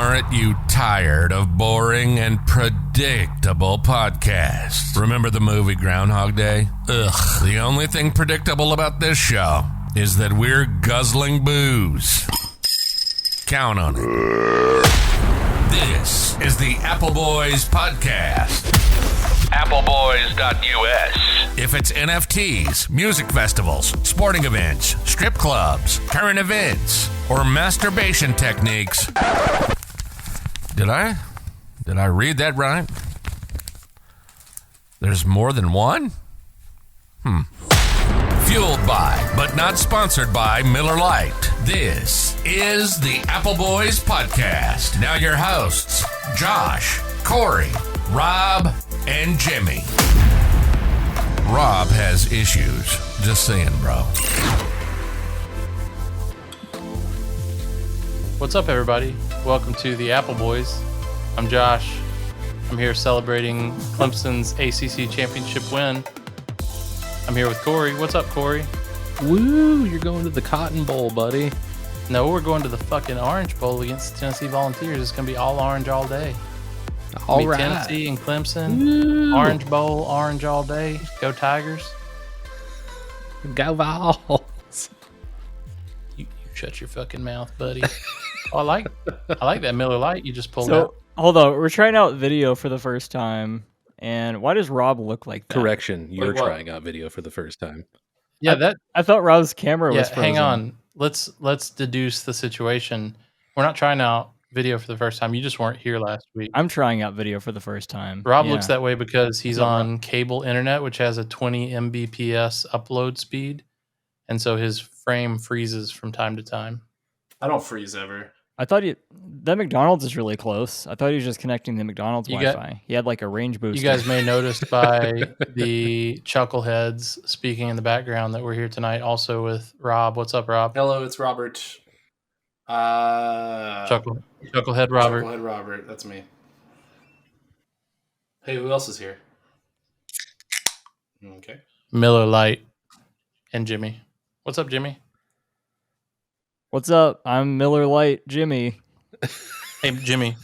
Aren't you tired of boring and predictable podcasts? Remember the movie Groundhog Day? Ugh. The only thing predictable about this show is that we're guzzling booze. Count on it. This is the Appleboys podcast. Appleboys.us. If it's NFTs, music festivals, sporting events, strip clubs, current events, or masturbation techniques. Did I read that right? There's more than one? Fueled by, but not sponsored by, Miller Lite. This is the Appleboys podcast. Now your hosts, Josh, Corey, Rob, and Jimmy. Rob has issues. Just saying, bro. What's up, everybody? Welcome to the Appleboys. I'm Josh. I'm here celebrating Clemson's ACC championship win. I'm here with Corey. What's up, Corey? Woo, you're going to the Cotton Bowl, buddy. No, we're going to the fucking Orange Bowl against the Tennessee Volunteers. It's going to be all orange all day. All right. Tennessee and Clemson. Woo. Orange Bowl, orange all day. Go Tigers. Go Vols. You shut your fucking mouth, buddy. Oh, I like that Miller Lite you just pulled out. Hold on, we're trying out video for the first time, and why does Rob look like that? Correction, you're Wait, what? trying out video for the first time. Yeah, I thought Rob's camera was frozen. hang on. Let's deduce the situation. We're not trying out video for the first time. You just weren't here last week. I'm trying out video for the first time. Rob Yeah. looks that way because he's on cable internet, which has a 20 Mbps upload speed, and so his frame freezes from time to time. I don't freeze ever. I thought that McDonald's is really close. I thought he was just connecting the McDonald's Wi-Fi. He had like a range booster. You guys may notice by the chuckleheads speaking in the background that we're here tonight also with Rob. What's up, Rob? Hello, it's Robert. Chucklehead Robert. Chucklehead Robert, that's me. Hey, who else is here? Okay. Miller Lite and Jimmy. What's up, Jimmy? What's up? I'm Miller Lite Jimmy. Hey, Jimmy.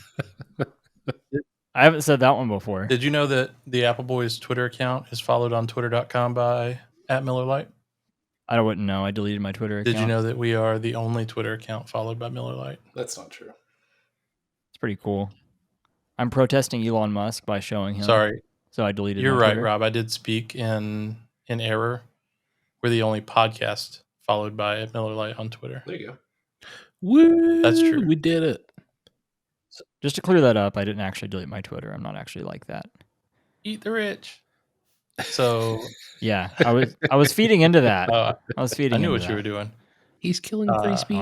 I haven't said that one before. Did you know that the Appleboys Twitter account is followed on twitter.com by @MillerLite? I wouldn't know. I deleted my Twitter account. Did you know that we are the only Twitter account followed by Miller Lite? That's not true. It's pretty cool. I'm protesting Elon Musk by showing him. Sorry. So I deleted You're my right, Twitter. Rob. I did speak in error. We're the only podcast followed by Miller Lite on Twitter. There you go. Woo, That's true. We did it. Just to clear that up, I didn't actually delete my Twitter. I'm not actually like that. Eat the rich. So Yeah, I was feeding into that. I I knew what you were doing. He's killing free speech.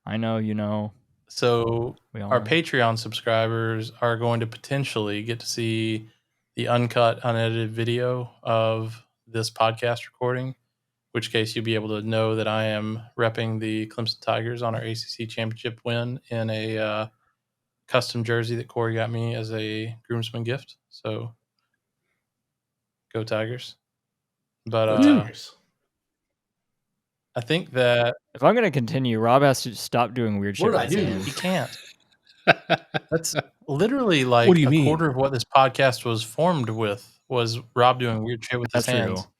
I know, you know. So We all our know. Patreon subscribers are going to potentially get to see the uncut, unedited video of this podcast recording, which case you'll be able to know that I am repping the Clemson Tigers on our ACC championship win in a custom jersey that Corey got me as a groomsman gift. So go Tigers. But Tigers. I think that If I'm going to continue, Rob has to stop doing weird shit. What did I with his do? hands. he can't. That's literally like What do you a mean? quarter of what this podcast was formed with was Rob doing weird shit with his That's hands. true.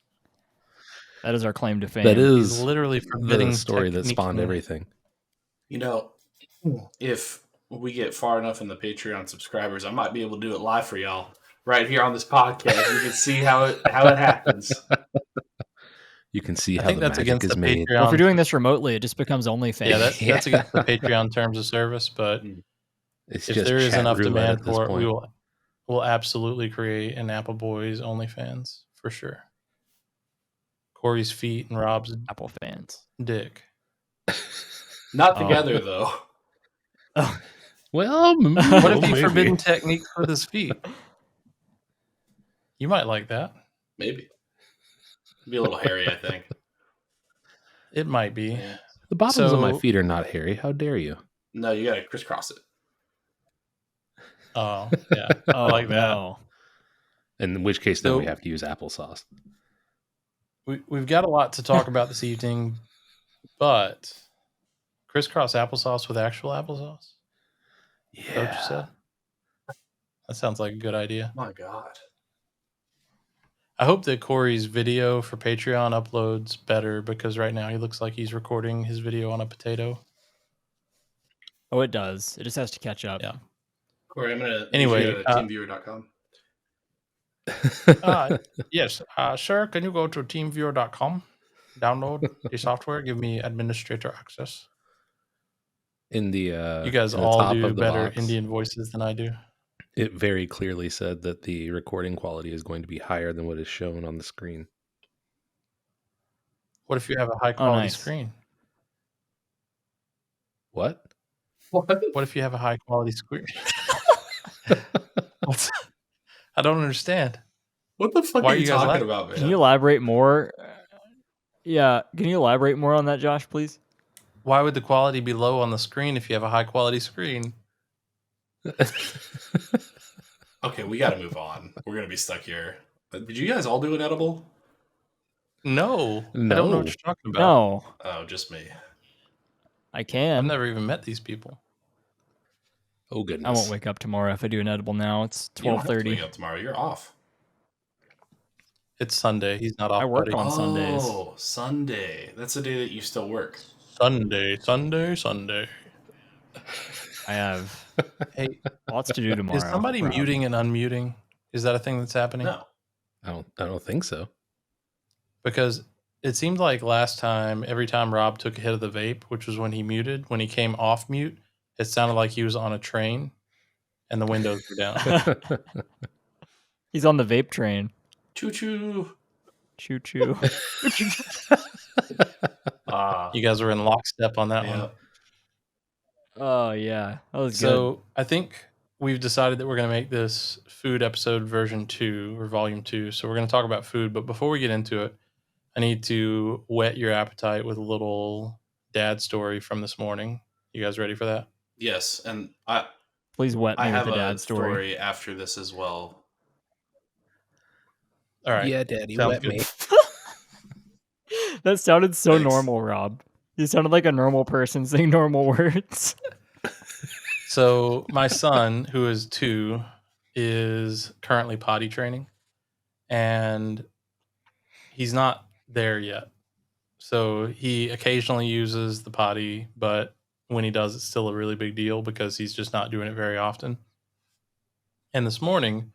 That is our claim to fame. That He's is literally forbidding the story that technique spawned from- everything. You know, if we get far enough in the Patreon subscribers, I might be able to do it live for y'all right here on this podcast. You can see how it happens. You can see I how think the that's magic against is the made. Patreon. Well, if we're doing this remotely, it just becomes OnlyFans. Yeah, that's against the Patreon terms of service. But It's if just there is chat enough roulette demand at this for it, point. we'll absolutely create an Appleboys OnlyFans for sure. Corey's feet and Rob's Apple fans. dick. Not Oh. together, though. Well, What if he maybe. forbidden technique with his feet? You might like that. Maybe. Be a little hairy, I think. It might be. Yeah. The bottoms of my So- feet are not hairy. How dare you? No, you got to crisscross it. Oh, yeah. I like that. No. In which case, then So- we have to use applesauce. We've got a lot to talk about this evening, but crisscross applesauce with actual applesauce? Is that what you said? That sounds like a good idea. My God. I hope that Corey's video for Patreon uploads better because right now he looks like he's recording his video on a potato. Oh, it does. It just has to catch up. Yeah. Corey, I'm going to Anyway, go to teamviewer.com. Yes. Sir, can you go to teamviewer.com, download the software, give me administrator access? In the You guys in the all top do of the better box, Indian voices than I do. it very clearly said that the recording quality is going to be higher than what is shown on the screen. What if you have a high quality nice. screen? What? What if you have a high quality screen? I don't understand. What the fuck Why are are you you guys talking laughing? about, man? Can you elaborate more? Yeah, can you elaborate more on that, Josh, please? Why would the quality be low on the screen if you have a high quality screen? Okay, we got to move on. We're going to be stuck here. Did you guys all do an edible? No. I don't know what you're talking about. No, Oh, just me. I can. I've never even met these people. Oh goodness! I won't wake up tomorrow if I do an edible now. It's You don't have to 12:30. wake up tomorrow. You're off. It's Sunday. He's not off. I work buddy. on Sundays. Oh, Sunday. That's the day that you still work. Sunday. I have Hey, lots to do tomorrow. is somebody Rob. muting and unmuting? Is that a thing that's happening? No. I don't think so. Because it seemed like last time, every time Rob took a hit of the vape, which was when he muted, when he came off mute, it sounded like he was on a train and the windows were down. He's on the vape train. Choo choo. Choo choo. You guys were in lockstep on that Yeah. one. Oh yeah, that was So I think we've decided that we're going to make this food episode version 2 or volume 2. So we're going to talk about food. But before we get into it, I need to whet your appetite with a little dad story from this morning. You guys ready for that? Yes, and Please wet me I with have a a dad story. after this as well. All right. Yeah, Daddy, Sounds wet good. me. That sounded so Thanks. normal, Rob. You sounded like a normal person saying normal words. So my son, who is 2, is currently potty training, and he's not there yet. So he occasionally uses the potty, but when he does, it's still a really big deal because he's just not doing it very often. And this morning,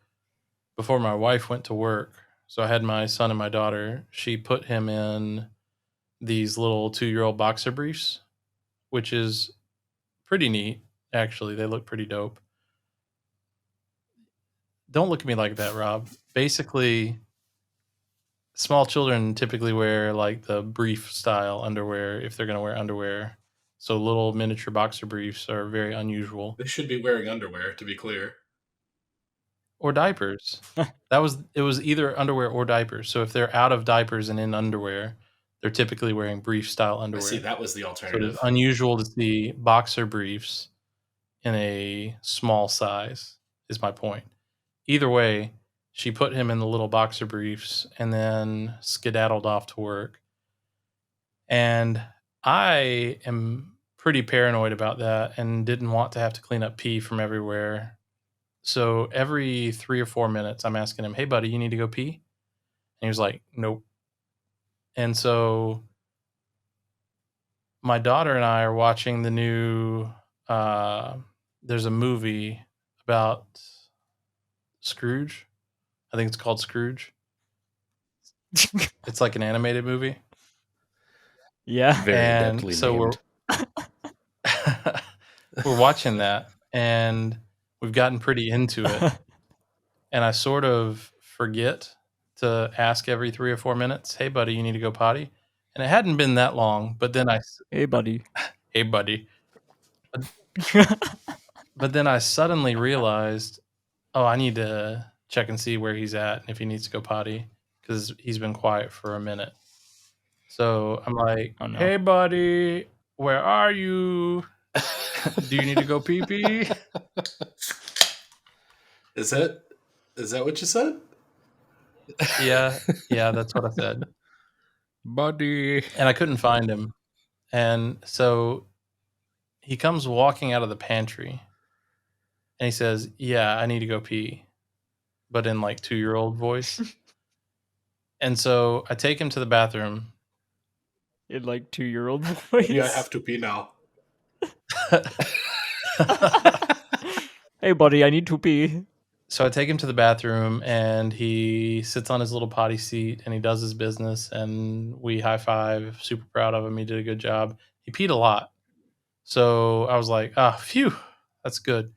before my wife went to work, so I had my son and my daughter, she put him in these little 2-year-old boxer briefs, which is pretty neat. Actually, they look pretty dope. Don't look at me like that, Rob. Basically, small children typically wear like the brief style underwear if they're going to wear underwear. So little miniature boxer briefs are very unusual. They should be wearing underwear, to be clear. Or diapers. It was either underwear or diapers. So if they're out of diapers and in underwear, they're typically wearing brief style I underwear. see, that was the So alternative. it's unusual to see boxer briefs in a small size, is my point. Either way, she put him in the little boxer briefs and then skedaddled off to work. And I am pretty paranoid about that and didn't want to have to clean up pee from everywhere. So every 3 or 4 minutes, I'm asking him, "Hey, buddy, you need to go pee?" And he was like, "Nope." And so my daughter and I are watching the new, there's a movie about Scrooge. I think it's called Scrooge. It's like an animated movie. Yeah. Very And adeptly so named. we're watching that and we've gotten pretty into it. And I sort of forget to ask every 3 or 4 minutes, "Hey, buddy, you need to go potty?" And it hadn't been that long, but then Hey, buddy. "Hey, buddy." But then I suddenly realized, oh, I need to check and see where he's at and if he needs to go potty because he's been quiet for a minute. So I'm like, Oh, no. "Hey, buddy, where are you? Do you need to go pee-pee?" Is that what you said? Yeah, that's what I said. Buddy. And I couldn't find him. And so he comes walking out of the pantry and he says, "Yeah, I need to go pee," but in like 2-year-old voice. And so I take him to the bathroom. In like 2-year-old voice. Yeah, I have to pee now. Hey, buddy, I need to pee. So I take him to the bathroom and he sits on his little potty seat and he does his business and we high five. Super proud of him. He did a good job. He peed a lot. So I was like, phew, that's good.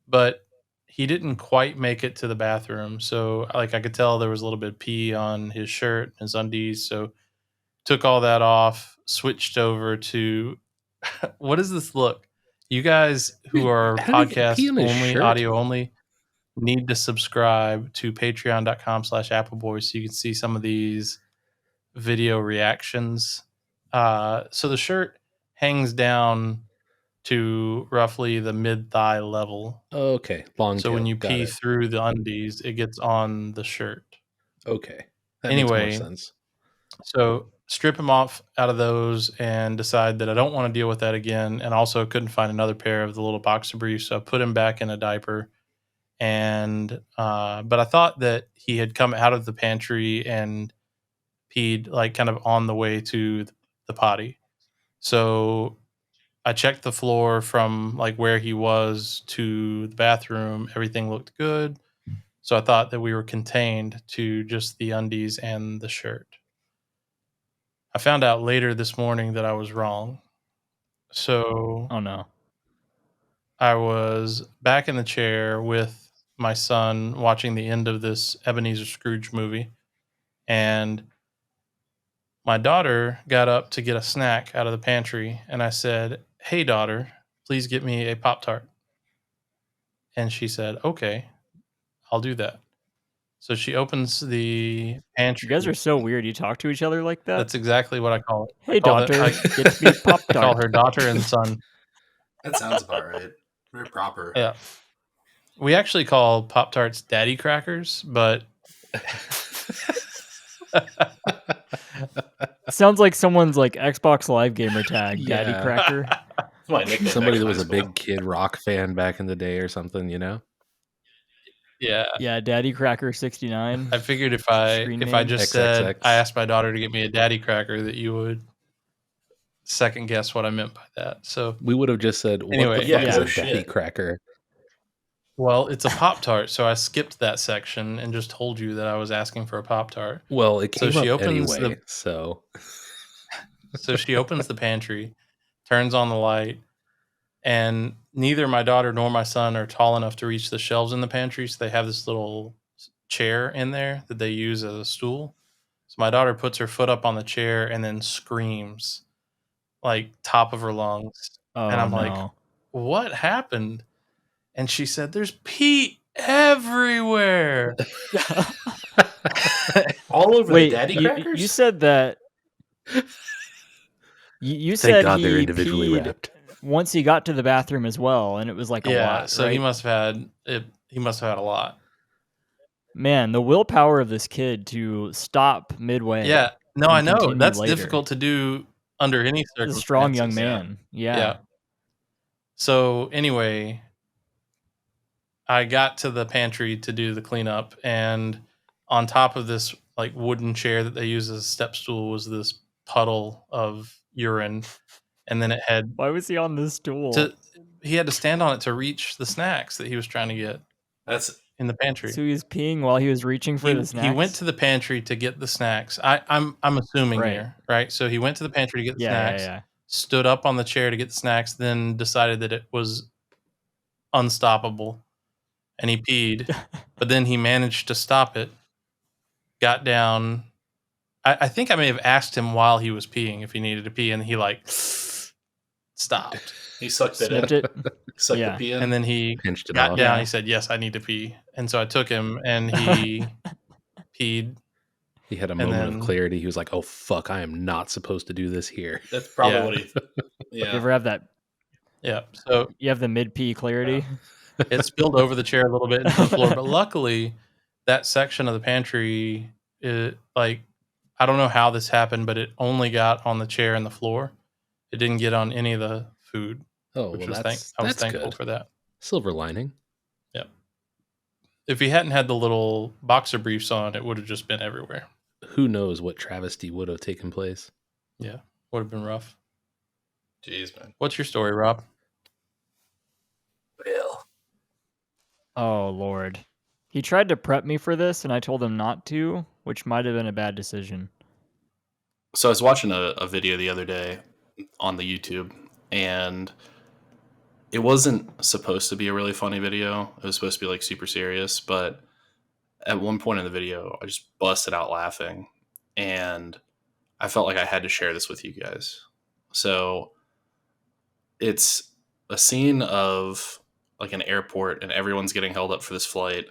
But he didn't quite make it to the bathroom. So like I could tell there was a little bit of pee on his shirt, his undies. So took all that off, switched over to what is this look? You guys who are How did he get pee podcast on his only, shirt? audio only, need to subscribe to patreon.com/Appleboys so you can see some of these video reactions. So the shirt hangs down to roughly the mid-thigh level. Okay, long So tail. when you Got pee it. through the undies, it gets on the shirt. Okay, that Anyway, makes more sense. So strip him off out of those and decide that I don't want to deal with that again. And also couldn't find another pair of the little boxer briefs. So I put him back in a diaper. And, but I thought that he had come out of the pantry and peed like kind of on the way to the potty. So I checked the floor from like where he was to the bathroom. Everything looked good. So I thought that we were contained to just the undies and the shirt. I found out later this morning that I was wrong. So Oh no. I was back in the chair with my son watching the end of this Ebenezer Scrooge movie. And my daughter got up to get a snack out of the pantry. And I said, "Hey, daughter, please get me a Pop-Tart." And she said, "Okay, I'll do that." So she opens the pantry. You guys are so weird. You talk to each other like that? That's exactly what I call it. Hey, daughter, get me I call Pop-Tart. her daughter and son. That sounds about right. Very proper. Yeah. We actually call Pop-Tarts daddy crackers, but Sounds like someone's like Xbox Live gamer tag, Daddy Yeah. Cracker. That's my nickname Somebody back that in was high a school. big Kid Rock fan back in the day or something, you know? yeah. Yeah, Daddy Cracker 69. I figured if I Screen if I name. just XXX. said I asked my daughter to get me a daddy cracker that you would second guess what I meant by that. So We would have just said, what Anyway, the yeah, fuck no is a daddy shit. cracker? well, it's a Pop-Tart, so I skipped that section and just told you that I was asking for a Pop-Tart. Well, it So came she up opens anyway, the so... So she opens the pantry, turns on the light, and neither my daughter nor my son are tall enough to reach the shelves in the pantry. So they have this little chair in there that they use as a stool. So my daughter puts her foot up on the chair and then screams like top of her lungs. Oh, And I'm like, what happened? And she said, "There's pee everywhere." All over Wait, the daddy crackers? you said that. You Thank said God they're he individually peed wrapped. once he got to the bathroom as well, and it was like a lot. So right? he must have had it. He must have had a lot. Man, the willpower of this kid to stop midway. Yeah. No, and I know. continue That's later. difficult to do under any He's circumstances. a strong young yeah. man. Yeah. So anyway, I got to the pantry to do the cleanup, and on top of this like wooden chair that they use as a step stool was this puddle of urine, and then it had Why was he on this stool? he had to stand on it to reach the snacks that he was trying to get That's in the pantry. So he was peeing while he was reaching for the snacks? He went to the pantry to get the snacks. I'm assuming Right. here, right? So he went to the pantry to get the Yeah, snacks, stood up on the chair to get the snacks, then decided that it was unstoppable, and he peed. But then he managed to stop it, got down. I think I may have asked him while he was peeing if he needed to pee, and he like stopped. he sucked it Snipped in. it. Sucked Yeah. the pee in. And then he Pinched it got off. down. Yeah. He said, "Yes, I need to pee." And so I took him, and he peed. He had a And moment then- of clarity. He was like, oh, fuck, I am not supposed to do this here. That's probably Yeah. what he. You Yeah. ever have that? Yeah. So You have the mid pee clarity. it spilled over the chair a little bit into the floor, but luckily that section of the pantry, I don't know how this happened, but it only got on the chair and the floor. It didn't get on any of the food. Oh, which well, I was thankful good. for that. Silver lining. Yep. If he hadn't had the little boxer briefs on, it would have just been everywhere. Who knows what travesty would have taken place? Yeah, would have been rough. Jeez, man. What's your story, Rob? Well, Oh Lord. He tried to prep me for this, and I told him not to, which might have been a bad decision. so I was watching a video the other day on the YouTube, and it wasn't supposed to be a really funny video. It was supposed to be like super serious, but at one point in the video, I just busted out laughing, and I felt like I had to share this with you guys. So it's a scene of like an airport, and everyone's getting held up for this flight,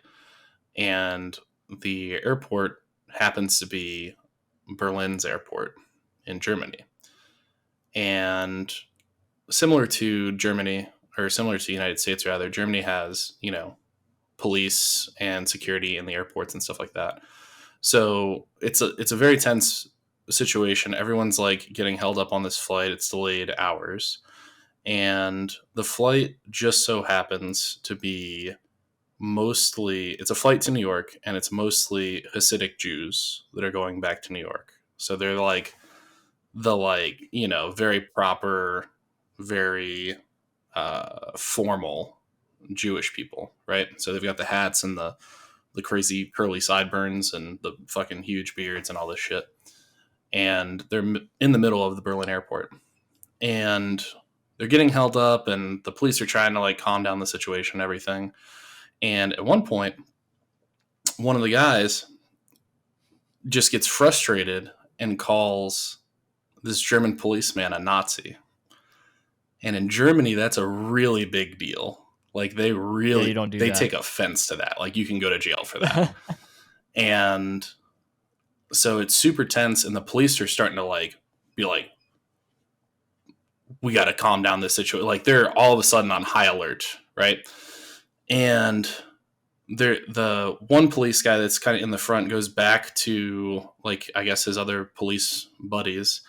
and the airport happens to be Berlin's airport in Germany. And similar to Germany, or similar to the United States rather, Germany has, police and security in the airports and stuff like that. So it's a very tense situation. Everyone's like getting held up on this flight. It's delayed hours. And the flight just so happens to be it's a flight to New York, and it's mostly Hasidic Jews that are going back to New York. So they're like very proper, very formal Jewish people, right? So they've got the hats and the crazy curly sideburns and the fucking huge beards and all this shit. And they're in the middle of the Berlin airport, and they're getting held up, and the police are trying to like calm down the situation and everything. And at one point, one of the guys just gets frustrated and calls this German policeman a Nazi. And in Germany, that's a really big deal. Like they really, they take offense to that. Like you can go to jail for that. And so it's super tense, and the police are starting to be like, we got to calm down this situation. Like they're all of a sudden on high alert, right? And the one police guy that's kind of in the front goes back to I guess his other police buddies,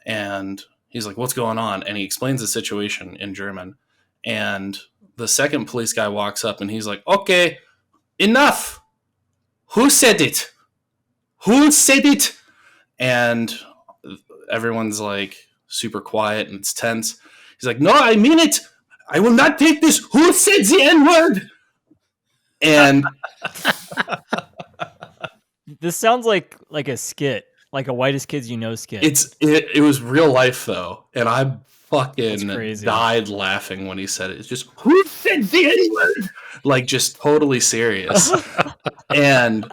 and he's like, what's going on? And he explains the situation in German. And the second police guy walks up, and he's like, okay, enough. Who said it? Who said it? And everyone's like super quiet, and it's tense. He's like, no, I mean it. I will not take this. Who said the N-word? And this sounds like a skit, like a Whitest Kids You Know skit. It was real life though, and I fucking died laughing when he said it. It's just, who said the N-word? Like just totally serious. And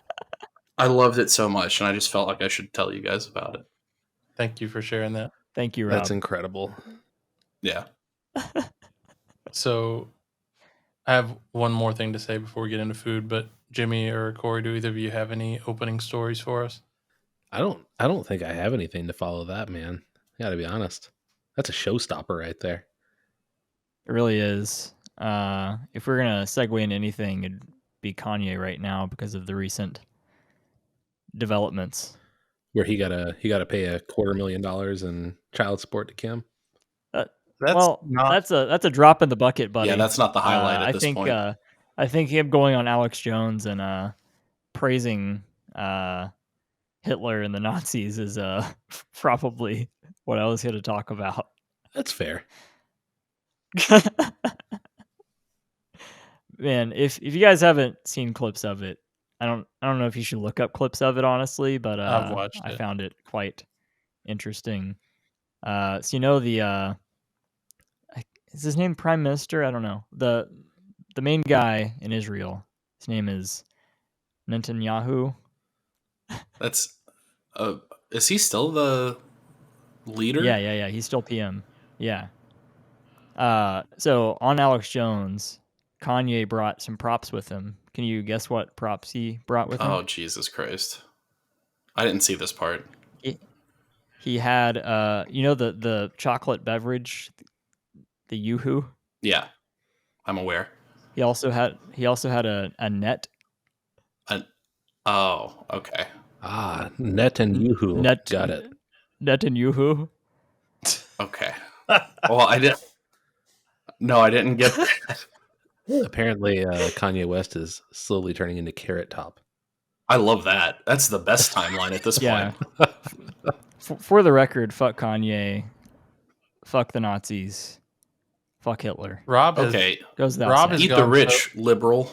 I loved it so much, and I just felt like I should tell you guys about it. Thank you for sharing that. Thank you, Rob. That's incredible. Yeah. So I have one more thing to say before we get into food, but Jimmy or Corey, do either of you have any opening stories for us? I don't think I have anything to follow that, man. I gotta be honest. That's a showstopper right there. It really is. If we're gonna segue into anything, it'd be Kanye right now because of the recent developments. Where he gotta pay $250,000 in child support to Kim. That's that's a drop in the bucket, buddy. Yeah, that's not the highlight at this point. I think him going on Alex Jones and praising Hitler and the Nazis is probably what I was here to talk about. That's fair. Man, if you guys haven't seen clips of it, I don't know if you should look up clips of it honestly, but I've watched I it. found it quite interesting. So the is his name Prime Minister? I don't know. The main guy in Israel, his name is Netanyahu. That's is he still the leader? Yeah. He's still PM. Yeah. So on Alex Jones, Kanye brought some props with him. Can you guess what props he brought with him? Oh, Jesus Christ. I didn't see this part. He had the chocolate beverage, the Yoo-hoo? Yeah. I'm aware. He also had a net. Oh, okay. Net and Yoo-hoo. Net, Got it. Net and Yoo-hoo. Okay. Well, I did. No, I didn't get that. Apparently, Kanye West is slowly turning into Carrot Top. I love that. That's the best timeline at this Yeah. point. For the record, fuck Kanye, fuck the Nazis, fuck Hitler. Rob has Okay, Goes without Rob saying. has eat the gone rich, liberal.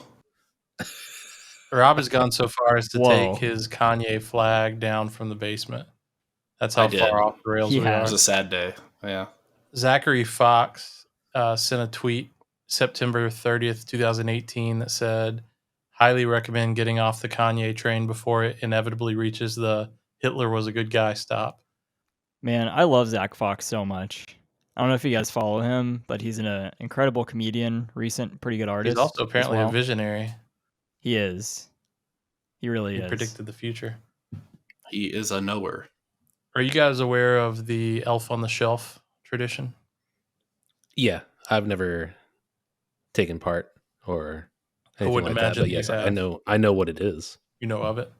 Rob has gone so far as to Whoa. take his Kanye flag down from the basement. That's I how did. far off the rails He we It are. was a sad day. Yeah. Zachary Fox sent a tweet September 30th, 2018 that said, highly recommend getting off the Kanye train before it inevitably reaches the Hitler was a good guy stop. Man, I love Zach Fox so much. I don't know if you guys follow him, but he's an incredible comedian, recent, pretty good artist. He's also as apparently well. a visionary. He is. He really He is. predicted the future. He is a knower. Are you guys aware of the Elf on the Shelf tradition? Yeah, I've never taken part or anything wouldn't like that, imagine but you yes, I have. know what it is. You know of it?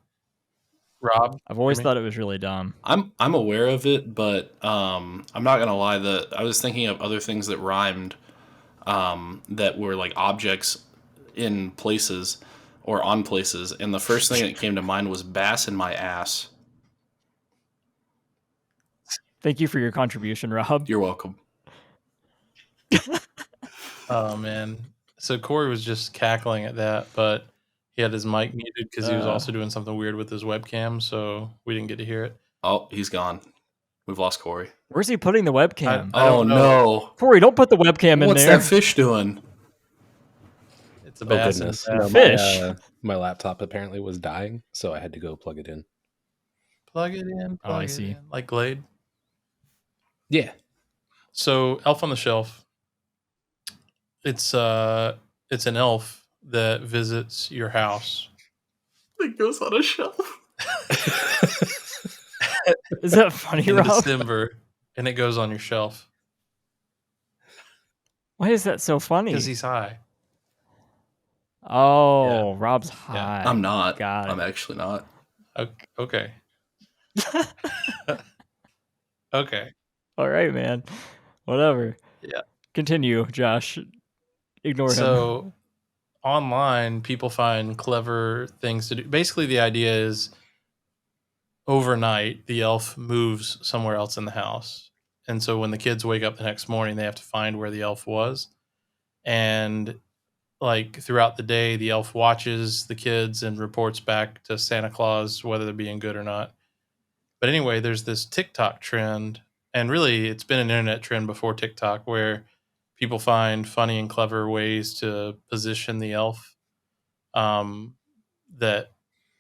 Rob? I've always hear me? thought it was really dumb. I'm aware of it, but I'm not gonna lie. That I was thinking of other things that rhymed, that were like objects in places or on places, and the first thing that came to mind was bass in my ass. Thank you for your contribution, Rob. You're welcome. Oh, man. So Corey was just cackling at that, but he had his mic muted because he was also doing something weird with his webcam, so we didn't get to hear it. Oh, he's gone. We've lost Corey. Where's he putting the webcam? I don't know. No! Corey, don't put the webcam in What's there. that fish doing? It's a Oh bass. goodness! And No, Fish. my laptop apparently was dying, so I had to go plug it in. Plug it in. Oh, I Plug it see. in, like Glade. Yeah, So Elf on the Shelf. It's an elf that visits your house. It goes on a shelf. Is that funny, in Rob? December, and it goes on your shelf Why is that so funny? because he's high. Oh, Rob's high. I'm not. Got it. I'm actually not. Okay. Okay. All right, man. Whatever. Yeah. Continue, Josh. Ignore him. So online, people find clever things to do. Basically, the idea is overnight, the elf moves somewhere else in the house. And so when the kids wake up the next morning, they have to find where the elf was. And like throughout the day, the elf watches the kids and reports back to Santa Claus whether they're being good or not. But anyway, there's this TikTok trend, and really it's been an internet trend before TikTok, where people find funny and clever ways to position the elf, that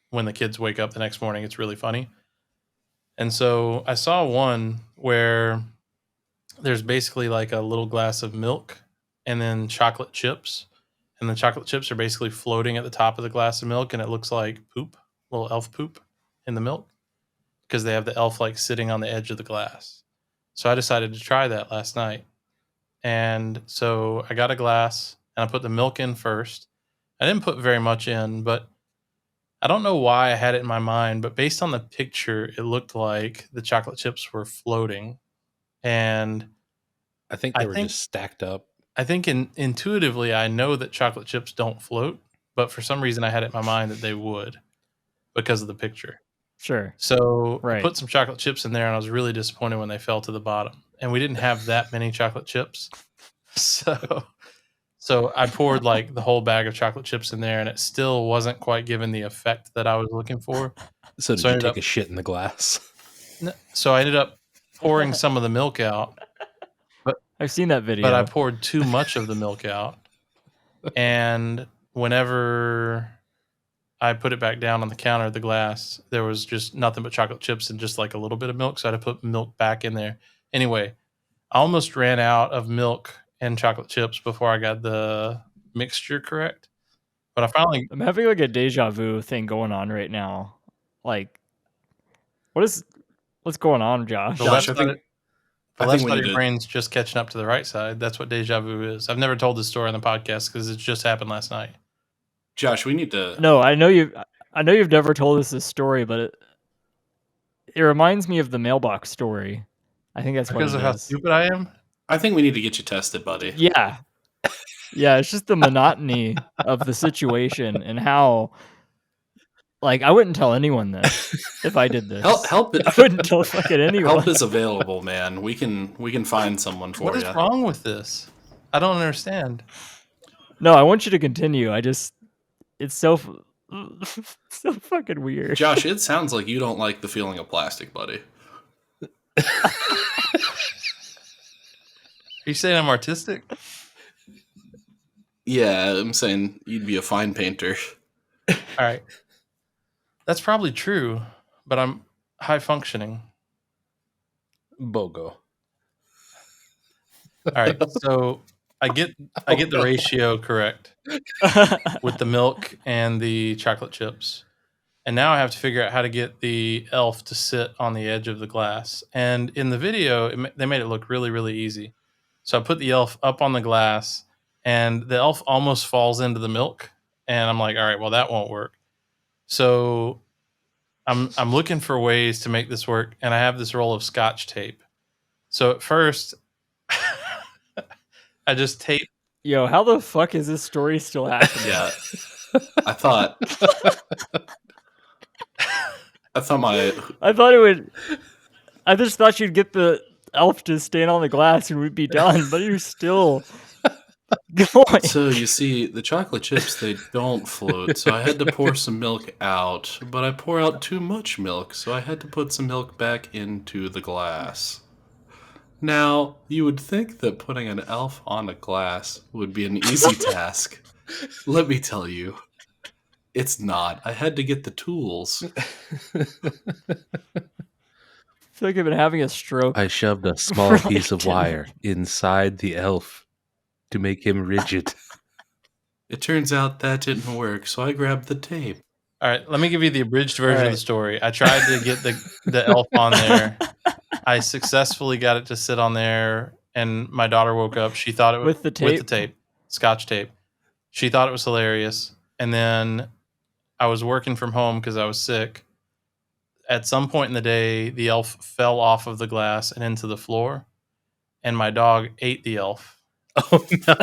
when the kids wake up the next morning, it's really funny. And so I saw one where there's basically like a little glass of milk and then chocolate chips. And the chocolate chips are basically floating at the top of the glass of milk, and it looks like poop, little elf poop in the milk, because they have the elf like sitting on the edge of the glass. So I decided to try that last night. And so I got a glass and I put the milk in first. I didn't put very much in, but I don't know why I had it in my mind, but based on the picture, it looked like the chocolate chips were floating. And I think they were just stacked up. I think intuitively, I know that chocolate chips don't float, but for some reason I had it in my mind that they would because of the picture. Sure. So I Right. put some chocolate chips in there, and I was really disappointed when they fell to the bottom. And we didn't have that many chocolate chips. So I poured like the whole bag of chocolate chips in there, and it still wasn't quite giving the effect that I was looking for. So did So I you ended take a shit in the glass? So I ended up pouring some of the milk out, I've seen that video. but I poured too much of the milk out. And whenever I put it back down on the counter, the glass, there was just nothing but chocolate chips and just like a little bit of milk. So I had to put milk back in there. Anyway, I almost ran out of milk and chocolate chips before I got the mixture correct. But I finally, I'm having like a deja vu thing going on right now. Like, what's going on, Josh? the Josh, left I side, think- the I left think we side of need your to- brain's just catching up to the right side. That's what deja vu is. I've never told this story on the podcast because it just happened last night. Josh, we need to. No, I know you've never told us this story, but it reminds me of the mailbox story. I think that's Because what of it how is. stupid I am. I think we need to get you tested, buddy. Yeah, Yeah, it's just the monotony of the situation and how, like, I wouldn't tell anyone this if I did this. Help it. I wouldn't tell fucking anyone. Help is available, man. We can find someone for What you. is wrong with this? I don't understand. No, I want you to continue. It's so so fucking weird. Josh, it sounds like you don't like the feeling of plastic, buddy. Are you saying I'm artistic? Yeah, I'm saying you'd be a fine painter. All right. That's probably true, but I'm high functioning. BOGO. All right. So I get the ratio correct with the milk and the chocolate chips. And now I have to figure out how to get the elf to sit on the edge of the glass. And in the video, they made it look really, really easy. So I put the elf up on the glass, and the elf almost falls into the milk. And I'm like, all right, well, that won't work. So I'm looking for ways to make this work, and I have this roll of Scotch tape. So at first, I just tape. Yo, how the fuck is this story still happening? Yeah. I thought I thought it would. I just thought you'd get the elf to stand on the glass and we'd be done, but you're still going. So you see, the chocolate chips, they don't float. So I had to pour some milk out, but I pour out too much milk, so I had to put some milk back into the glass. Now, you would think that putting an elf on a glass would be an easy task. Let me tell you, it's not. I had to get the tools. I feel like I've been having a stroke. I shoved a small For like piece of 10 wire inside the elf to make him rigid. It turns out that didn't work, so I grabbed the tape. All right, let me give you the abridged version All of right. the story. I tried to get the elf on there. I successfully got it to sit on there, and my daughter woke up. She thought it was With the tape? Scotch tape. She thought it was hilarious. And then I was working from home because I was sick. At some point in the day, the elf fell off of the glass and into the floor, and my dog ate the elf. Oh no.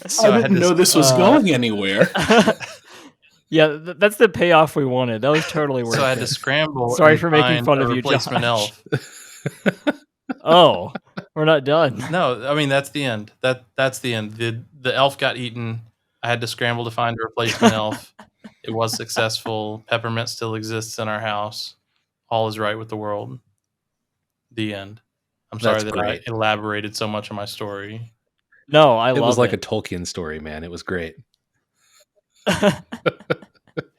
So I didn't know this was going anywhere. Yeah, that's the payoff we wanted. That was totally worth So I had it. to scramble. Sorry and for making find fun a of you, replacement Josh. elf. Oh, we're not done. No, I mean that's the end. That's the end. The elf got eaten. I had to scramble to find a replacement elf. It was successful. Peppermint still exists in our house. All is right with the world. The end. I'm sorry That's that great. I elaborated so much on my story. No, I love It was like a it. Tolkien story, man. It was great.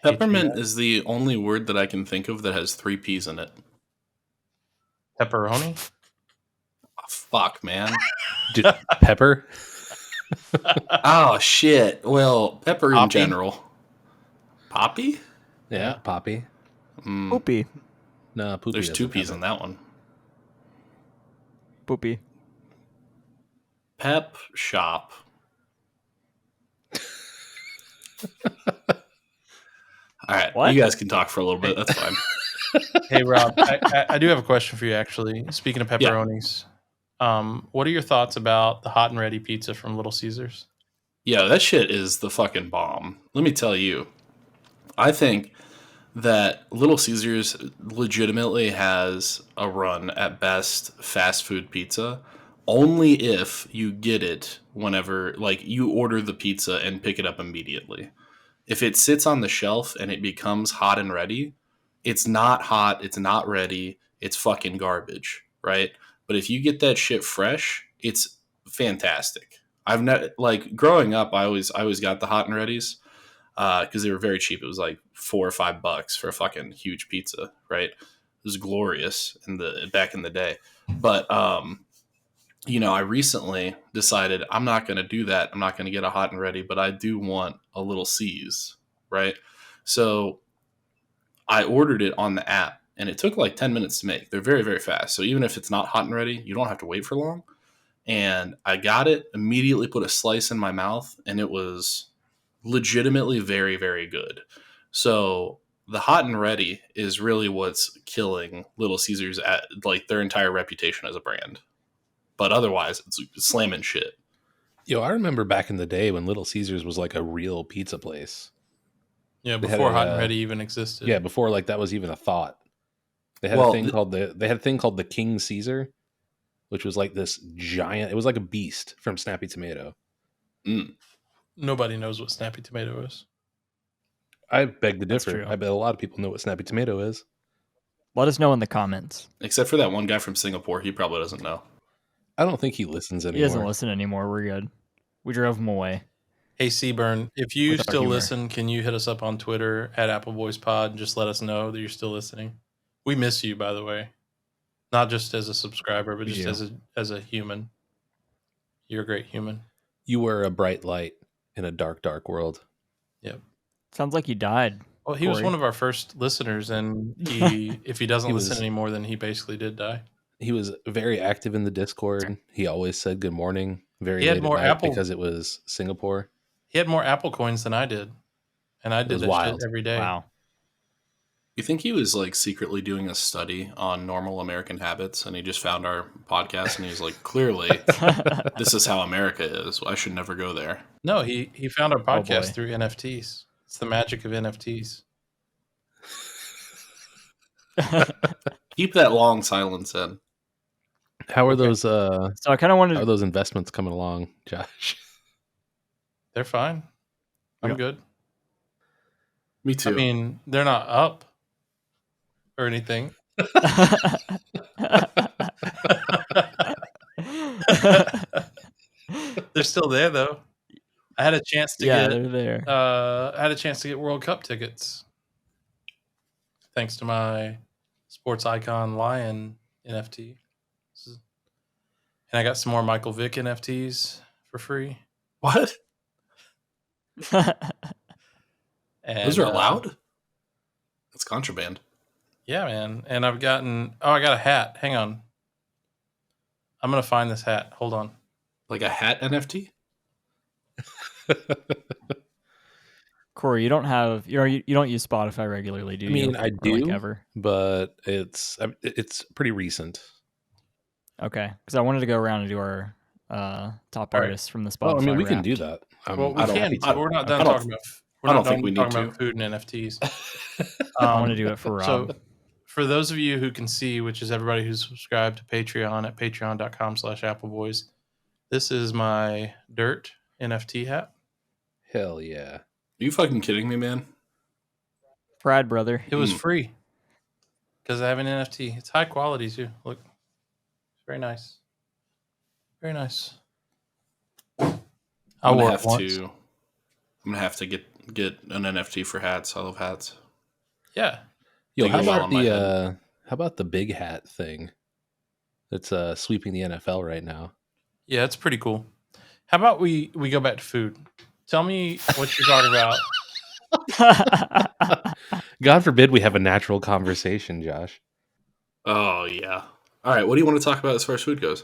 Peppermint is the only word that I can think of that has 3 P's in it. Pepperoni? Oh, fuck, man. Pepper? Oh, shit. Well, pepper in Poppy? general. Poppy? Yeah, Poppy. Poopy. No, Poopy. There's 2 doesn't P's have in that one. Poopy. Pep shop. All right, What? you guys can talk for a little bit. That's fine. Hey Rob, I do have a question for you actually. Speaking of Yeah. pepperonis, what are your thoughts about the hot and ready pizza from Little Caesars? Yeah, that shit is the fucking bomb. Let me tell you. I think that Little Caesars legitimately has a run at best fast food pizza only if you get it whenever, like, you order the pizza and pick it up immediately. If it sits on the shelf and it becomes hot and ready, it's not hot, it's not ready, it's fucking garbage, right? But if you get that shit fresh, it's fantastic. I've not, like, growing up, I always got the hot and readies because they were very cheap. It was like $4 or $5 for a fucking huge pizza, right? It was glorious back in the day. But I recently decided I'm not going to do that. I'm not going to get a hot and ready, but I do want a Little C's, right? So I ordered it on the app, and it took like 10 minutes to make. They're very, very fast. So even if it's not hot and ready, you don't have to wait for long. And I got it, immediately put a slice in my mouth, and it was legitimately very, very good. So the hot and ready is really what's killing Little Caesars at, like, their entire reputation as a brand. but otherwise it's slamming shit. Yo, I remember back in the day when Little Caesars was like a real pizza place. Yeah, They had before a, Hot and Ready even existed. Yeah, before like that was even a thought. They had Well, a thing called the King Caesar, which was like this giant. It was like a beast from Snappy Tomato. Nobody knows what Snappy Tomato is. I beg to That's differ. true. I bet a lot of people know what Snappy Tomato is. Let us know in the comments. Except for that one guy from Singapore, he probably doesn't know. I don't think he listens anymore. He doesn't listen anymore. We're good. We drove him away. Hey, Seaburn, if you With our still humor. listen, can you hit us up on Twitter at Appleboys Pod and just let us know that you're still listening? We miss you, by the way. Not just as a subscriber, but just Yeah. as a human. You're a great human. You were a bright light in a dark, dark world. Yep. Sounds like you died. Well, he was Corey. one of our first listeners, and if he doesn't He listen was- anymore, then he basically did die. He was very active in the Discord. He always said good morning very He had late more at night Apple- because it was Singapore. He had more Apple coins than I did, and I did was that wild. shit every day. Wow. You think he was like secretly doing a study on normal American habits and he just found our podcast and he's like, clearly, this is how America is. I should never go there. No, he found our podcast boy. through NFTs. It's the magic of NFTs. Keep that long silence in. How are Okay. those So I kind of wanted how are to. those investments coming along, Josh? They're fine. I'm Yeah. good. Me too. I mean, they're not up or anything. They're still there though. I had a chance to yeah, get they're there. I had a chance to get World Cup tickets. Thanks to my sports icon lion NFT. And I got some more Michael Vick NFTs for free. what? And, Those are allowed? That's contraband. Yeah, man. And I've gotten I got a hat. Hang on. I'm gonna find this hat. Hold on. Like a hat NFT? Corey, you don't have you don't use Spotify regularly, do you? I mean, I Or, do, like, ever. but it's pretty recent. Okay, because I wanted to go around and do our top All right. artists from the Spotify. Well, I mean, we can Wrapped. do that. Well, we I don't- can. I- We're not I done don't- talking about. I don't think we need talking about to. food and NFTs. I want to do it for Rob. So, for those of you who can see, which is everybody who's subscribed to Patreon at patreon.com/appleboys, this is my Dirt NFT hat. Hell yeah. Are you fucking kidding me, man? Pride, brother. It was free because I have an NFT. It's high quality too. Look, it's very nice. Very nice. I I'm wore gonna it have once. to. I'm gonna have to get an NFT for hats. I love hats. Yeah. Yo, They how go well about on my the how about the big hat thing that's sweeping the NFL right now? Yeah, it's pretty cool. How about we go back to food? Tell me what you're talking about. God forbid we have a natural conversation, Josh. Oh yeah. All right. What do you want to talk about as far as food goes?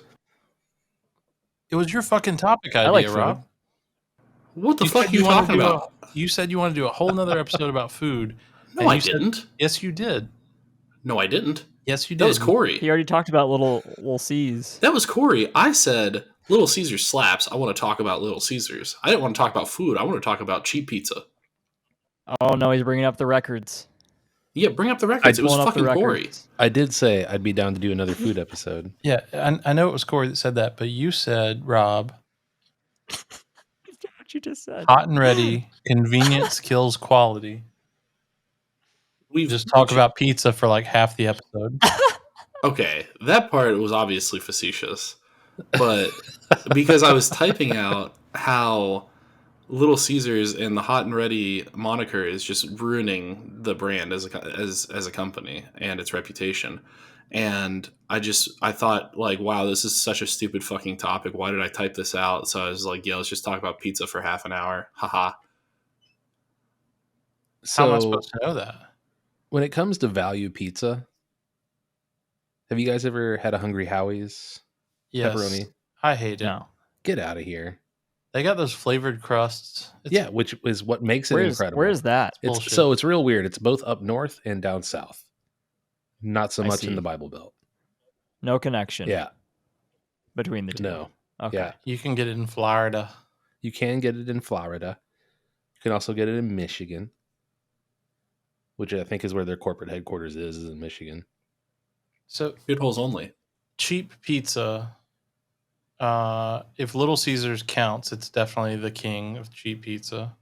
It was your fucking topic idea, like food. Rob. What the fuck said are you wanted talking to do about? You said you want to do a whole nother episode about food. No, and I you said- didn't. Yes, you did. No, I didn't. Yes, you did. That was Corey. He already talked about little C's. That was Corey. I said Little Caesars slaps. I want to talk about Little Caesars. I didn't want to talk about food. I want to talk about cheap pizza. Oh no, he's bringing up the records. Yeah, bring up the records. It was Pulling up the fucking Corey. records. I did say I'd be down to do another food episode. Yeah, I know it was Corey that said that, but you said, Rob, What you just said. hot and ready, convenience kills quality. We Just talk about pizza for like half the episode. Okay, that part was obviously facetious, but because I was typing out how Little Caesars and the Hot and Ready moniker is just ruining the brand as a company and its reputation, and I thought like, wow, this is such a stupid fucking topic. Why did I type this out? So I was like, yeah, let's just talk about pizza for half an hour. Haha. How am I So supposed to know that? when it comes to value pizza, have you guys ever had a Hungry Howie's Yes. pepperoni? I hate it. No. Get out of here. They got those flavored crusts. Yeah, which is what makes it incredible. Where's that? bullshit. It's real weird. It's both up north and down south. Not so I much in see. the Bible Belt. No connection. Yeah. between the two? No. Okay. Yeah. You can get it in Florida. You can get it in Florida. You can also get it in Michigan, which I think is where their corporate headquarters is in Michigan. So Shitholes only. cheap pizza. If Little Caesars counts, it's definitely the king of cheap pizza.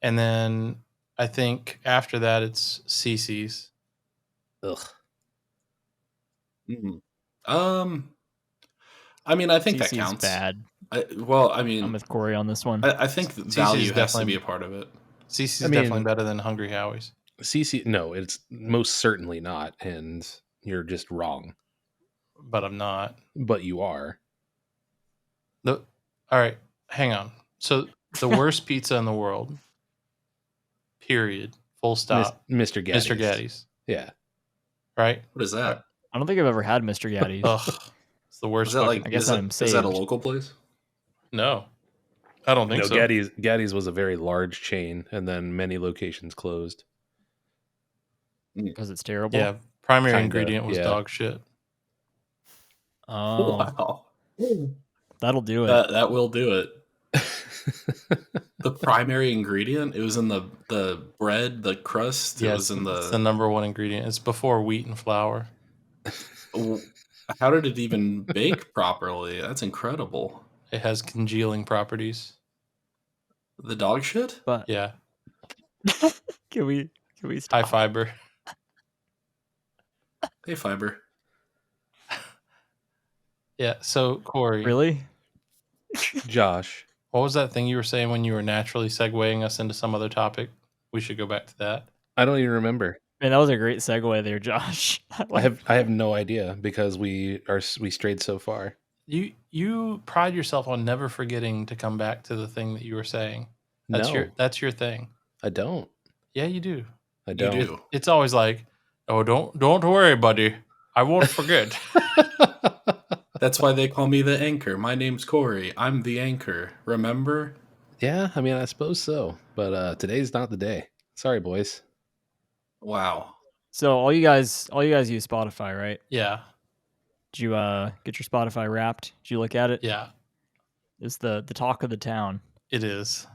And then I think after that it's CC's. Ugh. Mm. I mean, I think that CC's counts. bad. I I'm mean, with Corey on this one. I think CC's value has to definitely- be a part of it. CC's I mean- definitely better than Hungry Howie's. CC, no, it's most certainly not. And you're just wrong. But I'm not. But you are. All right, hang on. So the worst pizza in the world, period, full stop, Mr. Gaddy's. Mr. Gaddy's, Yeah. right? What is that? I don't think I've ever had Mr. Gaddy's. Ugh, it's the worst. Is that fucking- like? I guess is, that, I'm is that a saved. local place? No, I don't think No, so. Gaddy's was a very large chain, and then many locations closed. Because it's terrible. Yeah, primary Kinda, ingredient was yeah. dog shit. Oh, Wow, that'll do it. that will do it. The primary ingredient, it was in the bread, the crust. Yeah, It was in it's the number one ingredient. It's before wheat and flour. How did it even bake properly? That's incredible. It has congealing properties. The dog shit? But Yeah, can we high stop? fiber. Hey, fiber. Yeah. So Corey, Really? Josh, what was that thing you were saying when you were naturally segueing us into some other topic? We should go back to that. I don't even remember. Man, that was a great segue there, Josh. I have no idea because we strayed so far. You pride yourself on never forgetting to come back to the thing that you were saying. That's your thing. I don't. Yeah, you do. I You don't. do. It's always like, oh, don't worry, buddy. I won't forget. That's why they call me the anchor. My name's Corey. I'm the anchor. Remember? Yeah, I mean, I suppose so. But today's not the day. Sorry, boys. Wow. So all you guys use Spotify, right? Yeah, Did you get your Spotify Wrapped? Did you look at it? yeah, It's the talk of the town. it is.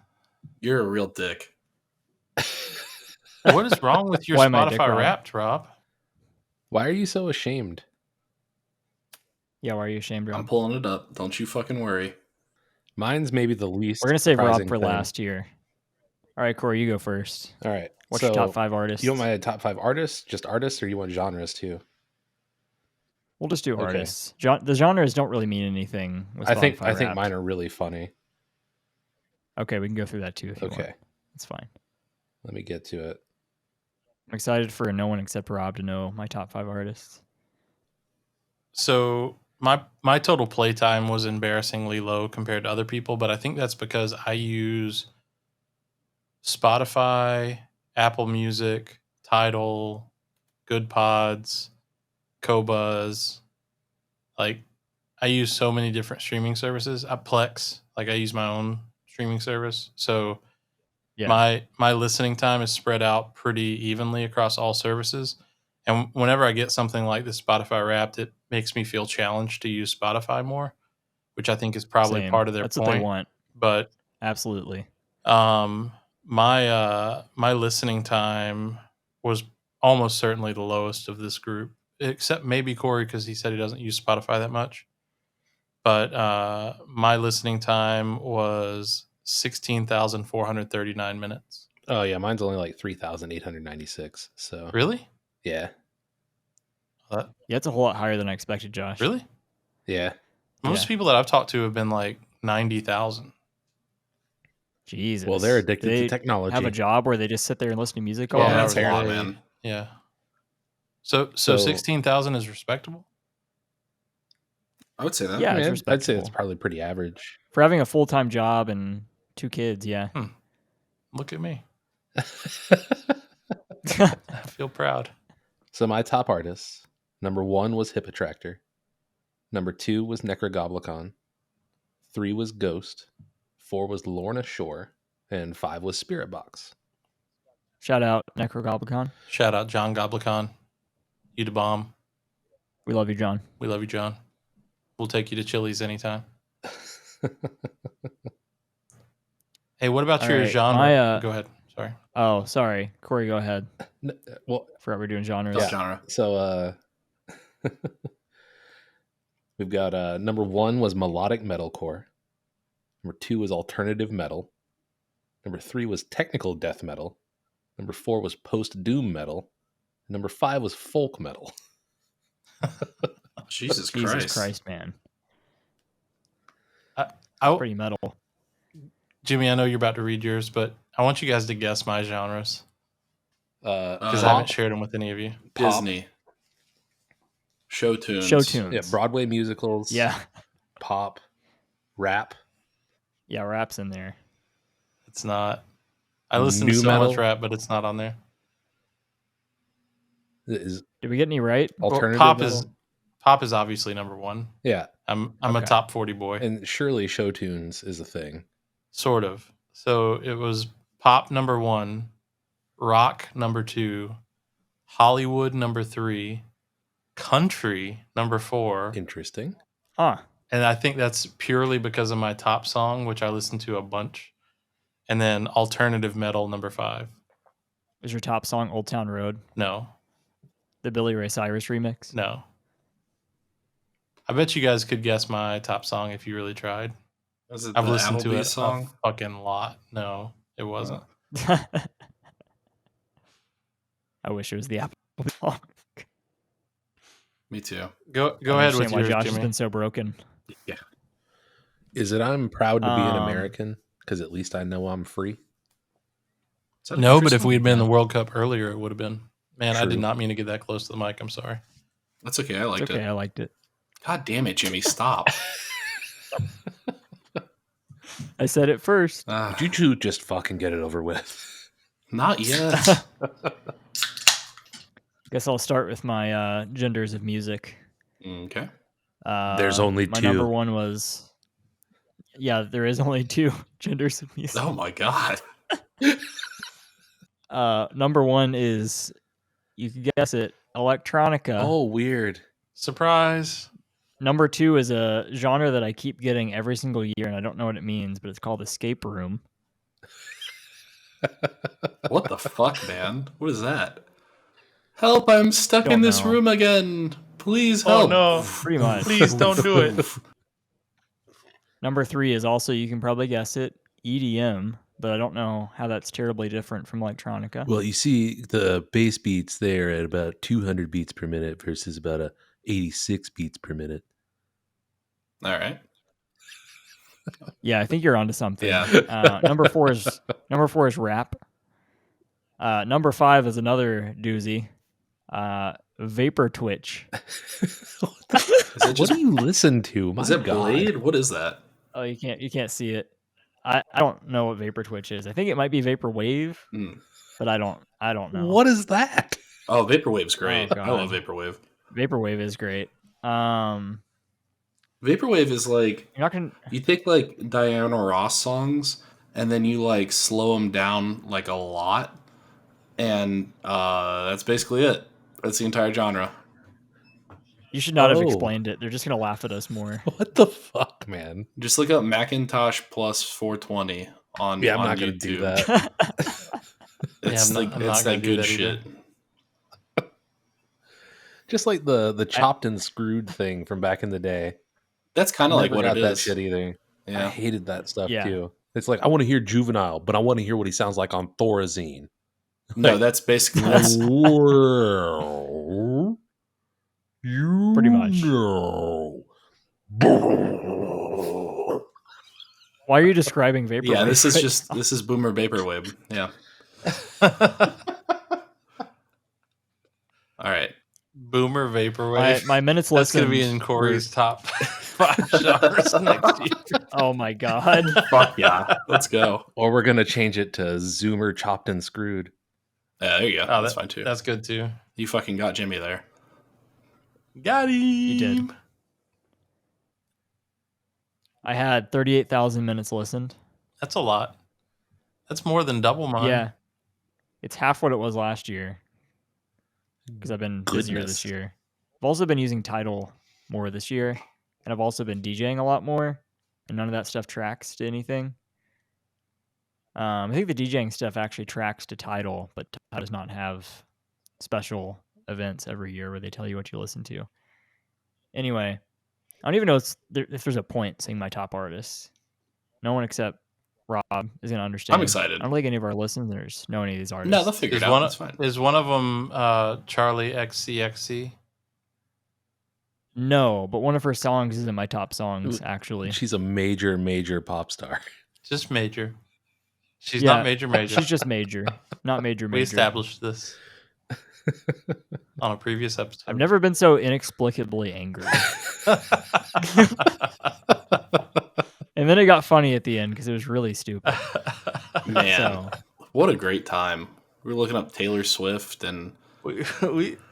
You're a real dick. What is wrong with your Why am I a dick, Spotify Rob? Wrapped, Rob? Why are you so ashamed? Yeah, why are you ashamed, I'm Rob? pulling it up. Don't you fucking worry. Mine's maybe the least. We're gonna save Rob surprising for thing. last year. All right, Corey, you go first. All right. What's so, your top 5 artists? You want my top 5 artists, just artists, or you want genres too? We'll just do Okay. artists. The genres don't really mean anything. With I think Spotify Wrapped. mine are really funny. Okay, we can go through that too if you want. Okay, It's fine. let me get to it. I'm excited for no one except Rob to know my top 5 artists. So my total playtime was embarrassingly low compared to other people, but I think that's because I use Spotify, Apple Music, Tidal, Good Pods, Qobuz. Like I use so many different streaming services. Plex, like I use my own streaming service. So Yeah. my listening time is spread out pretty evenly across all services. And whenever I get something like the Spotify Wrapped, it makes me feel challenged to use Spotify more, which I think is probably Same. part of their That's point. what they want. But Absolutely. my listening time was almost certainly the lowest of this group, except maybe Corey because he said he doesn't use Spotify that much. But my listening time was 16,439 minutes. Oh yeah, mine's only like 3,896. So Really? yeah, Yeah, it's a whole lot higher than I expected, Josh. Really? yeah. Most Yeah. people that I've talked to have been like 90,000. Jesus. Well, they're addicted Do to they technology. have a job where they just sit there and listen to music all Yeah, day? that's a or lot, they- man. Yeah. So So- 16,000 is respectable. I would say that. Yeah, I mean, it's I'd say it's respectable. probably pretty average. For having a full-time job and 2 kids, yeah. Look at me. I feel proud. So my top artists, number 1 was Hippotractor. Number 2 was Necrogoblicon. 3 was Ghost. 4 was Lorna Shore. And 5 was Spirit Box. Shout out Necrogoblicon. Shout out John Goblicon. You the bomb. We love you, John. We love you, John. We'll take you to Chili's anytime. Hey, what about All your right, genre? Go ahead. Sorry. Oh, sorry. Corey, go ahead. Well, Forgot we're doing genres. Top genre. so we've got number 1 was melodic metalcore. Number 2 was alternative metal. Number 3 was technical death metal. Number 4 was post doom metal. Number 5 was folk metal. Jesus Christ, man. I, Pretty metal. Jimmy, I know you're about to read yours, but I want you guys to guess my genres because I haven't shared them with any of you. Disney. Show tunes. Yeah, Broadway musicals. Yeah. Pop. Rap. Yeah, rap's in there. It's not. I listen to Nu so metal? much rap, but it's not on there. Is Did we get any right? alternative Pop metal? is obviously number 1. Yeah, I'm a Okay. top 40 boy. and surely show tunes is a thing. Sort of. So it was pop number 1, rock number 2, Hollywood number 3, country number 4, Interesting. Huh. and I think that's purely because of my top song, which I listen to a bunch, and then alternative metal number 5. Is your top song Old Town Road? No, The Billy Ray Cyrus remix? no. I bet you guys could guess my top song if you really tried. Was it I've the listened to Applebee's it song? a fucking lot. No, it wasn't. I wish it was the Apple song. Me too. Go I ahead understand with why yours, Josh Jimmy. has been so broken. Yeah. Is it I'm proud to be an Um, American? Because at least I know I'm free. Is that a No, country but if song? we had been in Yeah. the World Cup earlier, it would have been. Man, I True. did not mean to get that close to the mic. I'm sorry. That's okay. I liked It's okay, it. I liked it. God damn it, Jimmy. Stop. I said it first. Would you two just fucking get it over with? Not yet. Guess I'll start with my genders of music. Okay. There's only my 2. number 1 was. Yeah, there is only 2 genders of music. Oh my god. Number 1 is, you can guess it, electronica. Oh, weird. Surprise. Number 2 is a genre that I keep getting every single year, and I don't know what it means, but it's called escape room. What the fuck, man? What is that? Help, I'm stuck Don't in this know. room again. Please Oh help. no. Pretty much. Please don't do it. Number 3 is also, you can probably guess it, EDM, but I don't know how that's terribly different from electronica. Well, you see the bass beats there at about 200 beats per minute versus about 86 beats per minute. All right. Yeah, I think you're onto something. Yeah. Number four is rap. Number 5 is another doozy. Vapor Twitch. What do you listen to? My Is it God. Blade? What is that? Oh, you can't see it. I don't know what Vapor Twitch is. I think it might be Vapor Wave, but I don't know. What is that? Oh, Vaporwave's great. Oh, I love God. Vaporwave. Vapor Wave is great. Vaporwave is like, You're not gonna. you take like Diana Ross songs and then you like slow them down like a lot, and that's basically it. That's the entire genre. You should not have Oh. explained it. They're just gonna laugh at us more. What the fuck, man? Just look up Macintosh plus 420 on Yeah, I'm on not going to YouTube. do that. It's I'm like not it's gonna that do good that shit. either. Just like the chopped and screwed thing from back in the day. That's kind of like Never what got it that is. shit either. I Yeah. hated that stuff Yeah. too. It's like I want to hear Juvenile, but I want to hear what he sounds like on Thorazine. No, that's basically that's Well, you Pretty much. know. Why are you describing Vapor yeah. Wave This is right just this is Boomer Vaporwave. Yeah. All right. Boomer Vaporwave. my minutes That's listened. going to be in Corey's top 5 genres next year. Oh my god. Fuck yeah. Let's go. Or we're gonna change it to Zoomer chopped and screwed. Yeah, there you go. Oh, That's fine too. That's good too. You fucking got Jimmy there. Got him. You did. I had 38,000 minutes listened. That's a lot. That's more than double mine. Yeah. It's half what it was last year. Because I've been busier Goodness. this year. I've also been using Tidal more this year. and I've also been DJing a lot more, and none of that stuff tracks to anything. I think the DJing stuff actually tracks to Tidal, but Tidal does not have special events every year where they tell you what you listen to. Anyway, I don't even know if there's a point saying my top artists. No one except Rob is going to understand. I'm excited. I don't think any of our listeners know any of these artists. No, they'll figure it out. That's fine. Is one of them Charlie XCXC? No, but one of her songs is in my top songs, actually. She's a major, major pop star. Just major. She's not major. She's just major, not major. We established this on a previous episode. I've never been so inexplicably angry. And then it got funny at the end because it was really stupid. Man, what a great time. We were looking up Taylor Swift and...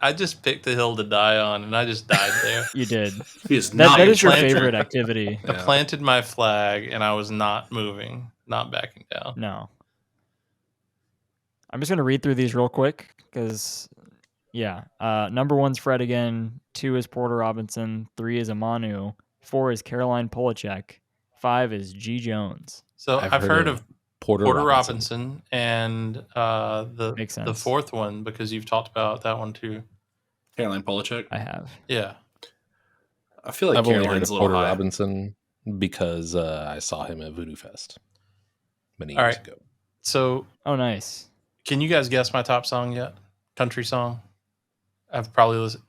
I just picked a hill to die on, and I just died there. You did. That is your favorite activity. I planted my flag, and I was not moving, not backing down. No. I'm just going to read through these real quick because, number 1's Fred again. 2 is Porter Robinson. 3 is Amanu. 4 is Caroline Polachek. 5 is G. Jones. So I've heard of Porter Robinson and the fourth one because you've talked about that one too. Caroline Polachek. I have. Yeah. I feel like I've Caroline's only heard of a little Porter high. Robinson because I saw him at Voodoo Fest many years ago. So, nice. Can you guys guess my top song yet? Country song. I've probably listened.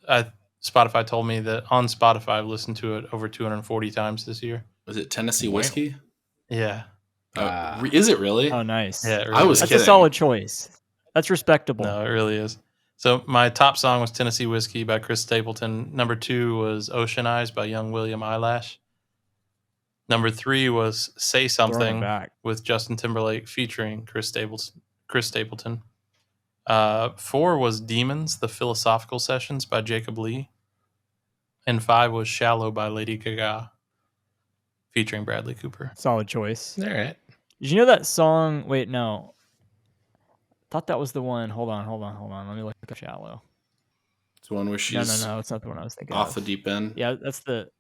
Spotify told me that on Spotify I've listened to it over 240 times this year. Was it Tennessee Whiskey? Yeah. Is it really? Oh, nice. Yeah, it really I was is. kidding. That's a solid choice. That's respectable. No, it really is. So my top song was Tennessee Whiskey by Chris Stapleton. Number 2 was Ocean Eyes by Young William Eyelash. Number 3 was Say Something with Justin Timberlake featuring Chris Stapleton. 4 was Demons, the Philosophical Sessions by Jacob Lee. And 5 was Shallow by Lady Gaga featuring Bradley Cooper. Solid choice. All right. Did you know that song? Wait, no. I thought that was the one. Hold on. Let me look up Shallow. It's the one where she's No. It's not the one I was thinking off of. the deep end. Yeah, it's the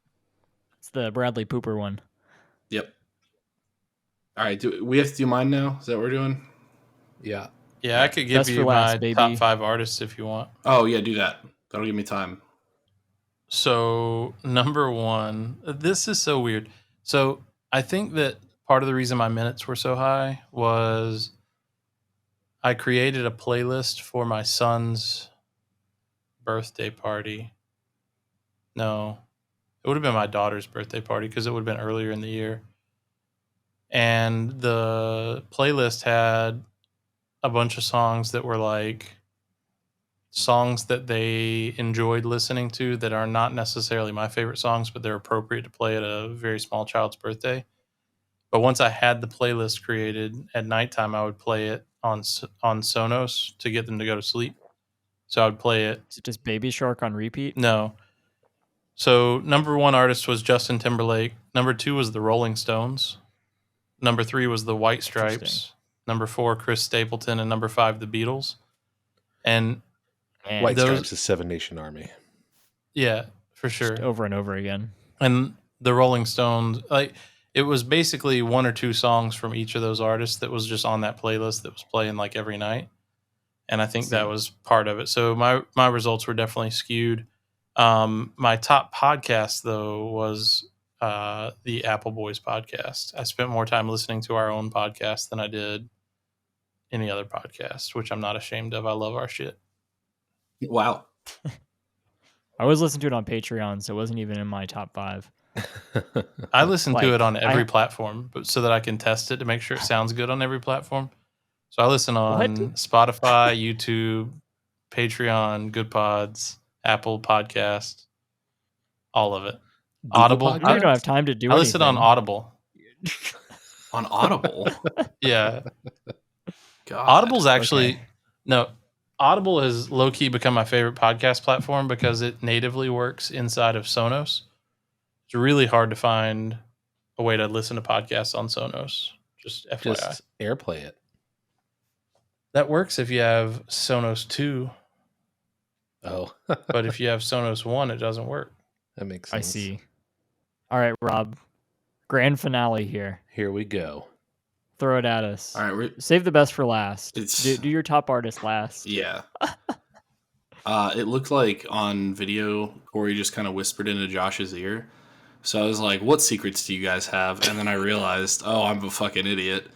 Bradley Pooper one. Yep. All right. Do we have to do mine now? Is that what we're doing? Yeah. Yeah, I could give you my top 5 artists if you want. Oh, yeah, do that. That'll give me time. So, number 1, this is so weird. So, I think that part of the reason my minutes were so high was I created a playlist for my son's birthday party. No, it would have been my daughter's birthday party because it would have been earlier in the year. And the playlist had a bunch of songs that were like songs that they enjoyed listening to that are not necessarily my favorite songs, but they're appropriate to play at a very small child's birthday. But once I had the playlist created at nighttime, I would play it on Sonos to get them to go to sleep. So I would play it. Is it just Baby Shark on repeat? No. So number 1 artist was Justin Timberlake. Number 2 was the Rolling Stones. Number 3 was the White Stripes. Number 4, Chris Stapleton. And number 5, the Beatles. And White Stripes is Seven Nation Army. Yeah, for sure. Just over and over again. And the Rolling Stones, like it was basically 1 or 2 songs from each of those artists that was just on that playlist that was playing like every night. And I think that was part of it. So my results were definitely skewed. My top podcast though was the Appleboys podcast. I spent more time listening to our own podcast than I did any other podcast, which I'm not ashamed of. I love our shit. Wow. I was listening to it on Patreon, so it wasn't even in my top 5. I listen to it on every platform, but so that I can test it to make sure it sounds good on every platform. So I listen on Spotify, YouTube, Patreon, Good Pods, Apple Podcast, all of it. Audible. I don't even have time to do it. I listen on Audible. On Audible? Yeah. God. Audible's actually... No, Audible has low-key become my favorite podcast platform because it natively works inside of Sonos. It's really hard to find a way to listen to podcasts on Sonos. Just FYI. Just AirPlay it. That works if you have Sonos 2. Oh. But if you have Sonos 1, it doesn't work. That makes sense. I see. All right, Rob. Grand finale here. Here we go. Throw it at us. All right, Save the best for last. It's- Do your top artist last. yeah. It looked like on video, Corey just kind of whispered into Josh's ear. So I was like, "What secrets do you guys have?" And then I realized, oh, I'm a fucking idiot.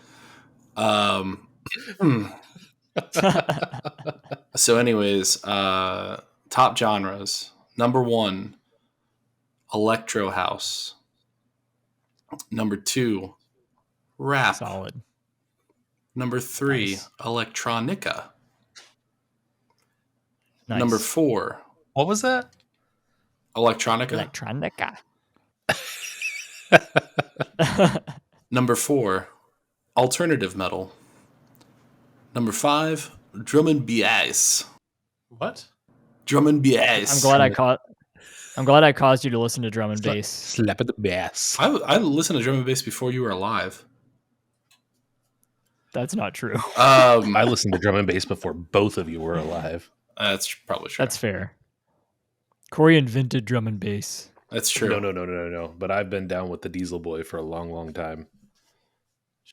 So, anyways, top genres. Number 1, electro house. Number 2, rap. Solid. Number 3, Nice. electronica. Nice. Number 4, What was that? electronica. Electronica. Number 4, alternative metal. Number 5, drum and bass. What? Drum and bass. I'm glad I caused you to listen to drum and bass. Slap at the bass. I listened to drum and bass before you were alive. That's not true. I listened to drum and bass before both of you were alive. That's probably true. That's fair. Corey invented drum and bass. That's true. No. But I've been down with the Diesel Boy for a long, long time.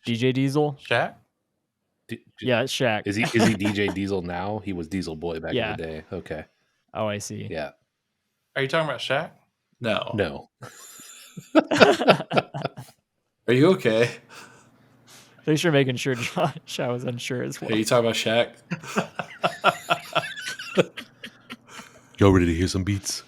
DJ Diesel? Shaq? Yeah, it's Shaq. Is he DJ Diesel now? He was Diesel Boy back Yeah. in the day. Okay. Oh, I see. Yeah. Are you talking about Shaq? No. No. Are you okay? Thanks for making sure Josh. I was unsure as well. Are you talking about Shaq? Y'all ready to hear some beats?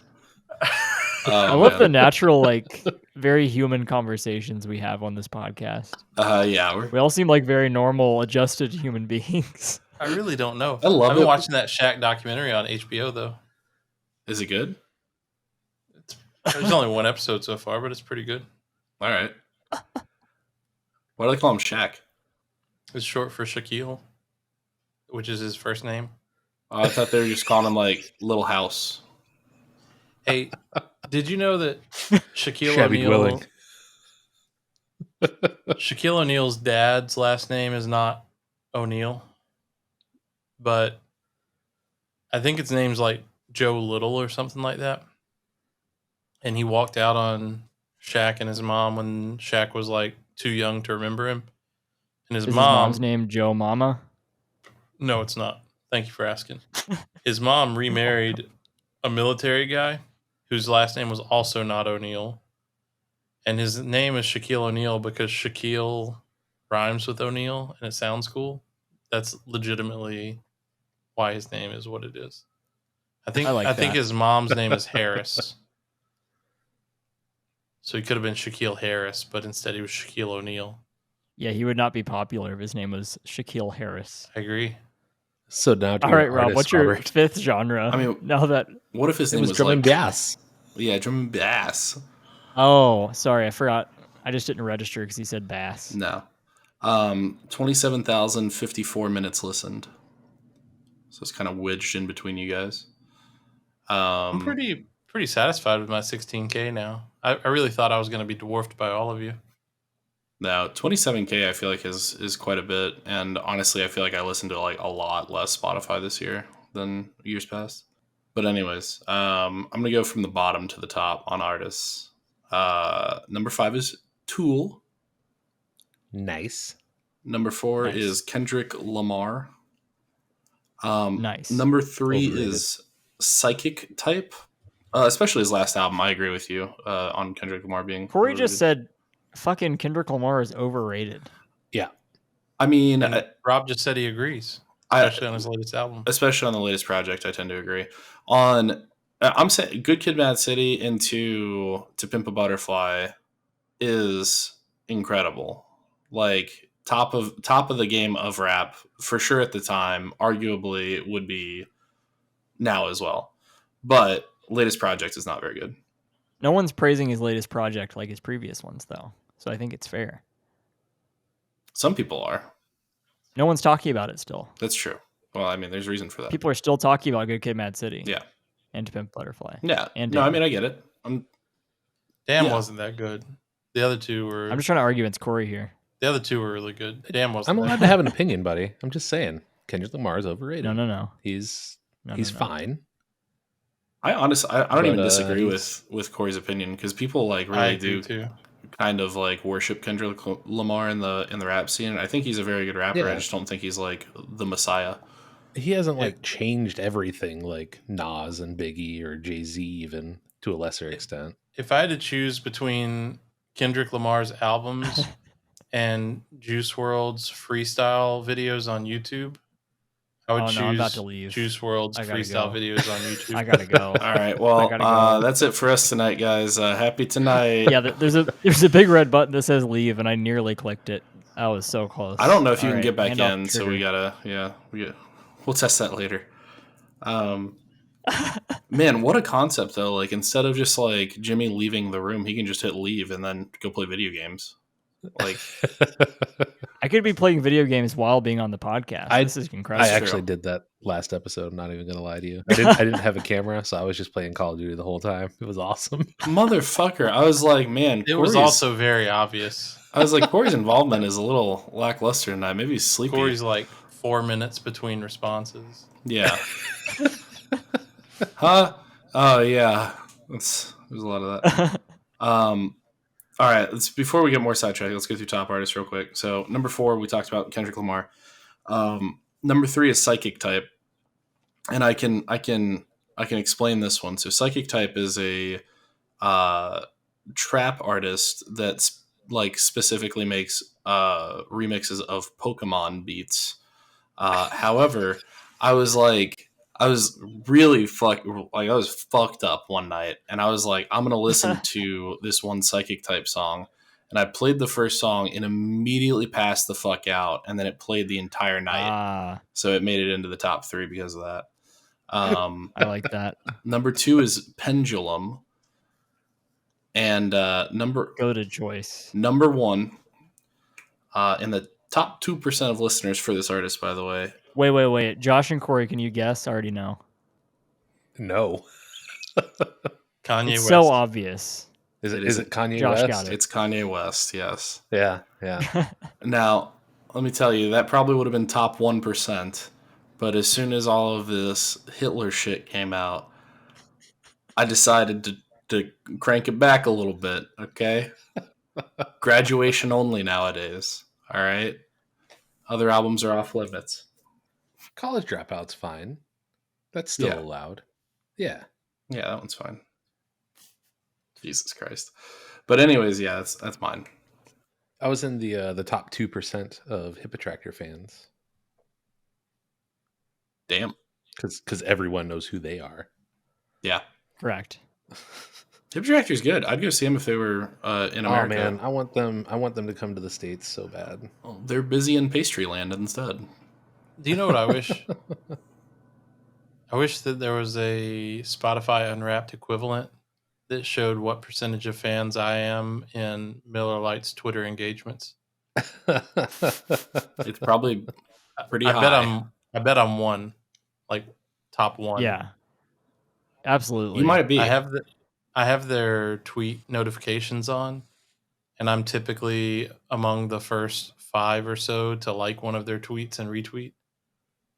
I love the natural, like, very human conversations we have on this podcast. Yeah. We all seem like very normal, adjusted human beings. I really don't know. I love I've been it. watching that Shaq documentary on HBO, though. Is it good? There's only one episode so far, but it's pretty good. All right. Why do they call him Shaq? It's short for Shaquille, which is his first name. Oh, I thought they were just calling him like Little House. Hey, did you know that Shaquille Shabby O'Neal? Gwilling. Shaquille O'Neal's dad's last name is not O'Neal, but I think its name's like Joe Little or something like that. And he walked out on Shaq and his mom when Shaq was like too young to remember him. And Is his mom's name Joe Mama? No, it's not. Thank you for asking. His mom remarried a military guy whose last name was also not O'Neal. And his name is Shaquille O'Neal because Shaquille rhymes with O'Neal and it sounds cool. That's legitimately why his name is what it is. I think that. his mom's name is Harris. So he could have been Shaquille Harris, but instead he was Shaquille O'Neal. Yeah, he would not be popular if his name was Shaquille Harris. I agree. So now, All right, Rob, what's your fifth genre? I mean, now that What if his It name was was drum like and bass. Yeah, drum and bass. Oh, sorry, I forgot. I just didn't register because he said bass. No. 27,054 minutes listened. So it's kind of wedged in between you guys. I'm pretty satisfied with my 16K now. I really thought I was going to be dwarfed by all of you. Now 27K I feel like is quite a bit, and honestly I feel like I listened to like a lot less Spotify this year than years past. But anyways, I'm gonna go from the bottom to the top on artists. Number 5 is Tool. Nice. Number 4 Nice. is Kendrick Lamar. Nice. Number 3 Overrated. is Psychic Type. Especially his last album. I agree with you on Kendrick Lamar being Corey overrated. just said fucking Kendrick Lamar is overrated. Yeah. I mean, And Rob just said he agrees, I, especially on his latest album. especially on the latest project, I tend to agree. On I'm saying Good Kid, Mad City into To Pimp a Butterfly is incredible. Like top of the game of rap for sure at the time. Arguably would be now as well, but latest project is not very good. No one's praising his latest project like his previous ones, though. So I think it's fair. Some people are. No one's talking about it still. That's true. Well, I mean, there's reason for that. People are still talking about Good Kid, Mad City. Yeah. And To Pimp a Butterfly. Yeah. And No, I Damn. mean, I get it. Damn Yeah. wasn't that good. The other two were. I'm just trying to argue against Corey here. The other two were really good. Damn wasn't. I'm that allowed to have an opinion, buddy. I'm just saying. Kendrick Lamar is overrated. No. He's No. fine. I honestly, I don't even disagree he's- with Corey's opinion because people like I really agree do too. kind of like worship Kendrick Lamar in the rap scene. I think he's a very good rapper. I Yeah. just don't think he's like the messiah. he hasn't like changed everything like Nas and Biggie or Jay-Z even to a lesser extent. If I had to choose between Kendrick Lamar's albums and Juice WRLD's freestyle videos on YouTube, I would Oh, choose no, I'm about to leave. Juice WRLD's I gotta freestyle go. videos on YouTube. I gotta go. All right, well, I gotta go. that's it for us tonight, guys. Happy tonight. Yeah, there's a big red button that says leave, and I nearly clicked it. I was so close. I don't know if you All can right, get back hand off in, so we trigger. gotta, we'll test that later. Man, what a concept though! Like instead of just like Jimmy leaving the room, he can just hit leave and then go play video games. Like I could be playing video games while being on the podcast. This is I incredible. actually did that last episode. I'm not even gonna lie to you. I didn't have a camera, so I was just playing Call of Duty the whole time. It was awesome. motherfucker, I was like, man, It was Corey's- also very obvious. I was like, Corey's involvement is a little lackluster tonight. Maybe he's sleepy. Corey's like 4 minutes between responses. Yeah. Huh? Oh yeah. There's a lot of that. All right. Before we get more sidetracked, let's go through top artists real quick. So number 4, we talked about Kendrick Lamar. Number 3 is Psychic Type, and I can explain this one. So Psychic Type is a trap artist that's like specifically makes remixes of Pokemon beats. However, I was really I was fucked up one night, and I was like, I'm gonna listen to this one Psychic Type song, and I played the first song and immediately passed the fuck out, and then it played the entire night, so it made it into the top 3 because of that. I like that. Number 2 is Pendulum, and Go to Joyce. number 1 in the top 2% of listeners for this artist, by the way. Wait. Josh and Corey, can you guess? I already know. No. Kanye It's West. so obvious. Is It it Kanye Josh West? got it. It's Kanye West, yes. Yeah. Now, let me tell you, that probably would have been top 1%. But as soon as all of this Hitler shit came out, I decided to crank it back a little bit, okay? Graduation only nowadays, all right? Other albums are off limits. College Dropout's fine. That's still Yeah. allowed. Yeah. Yeah, that one's fine. Jesus Christ. But anyways, yeah, that's mine. I was in the top 2% of Hippotractor fans Damn. because everyone knows who they are. Yeah. Correct. Hippotractor's good. I'd go see them if they were in America. Oh man, I want them to come to the States so bad. Well, they're busy in pastry land instead. Do you know what I wish? I wish that there was a Spotify Unwrapped equivalent that showed what percentage of fans I am in Miller Lite's Twitter engagements. It's probably pretty high. I bet I'm one, like top one. Yeah. Absolutely. You might be. I have their tweet notifications on, and I'm typically among the first 5 or so to like one of their tweets and retweet.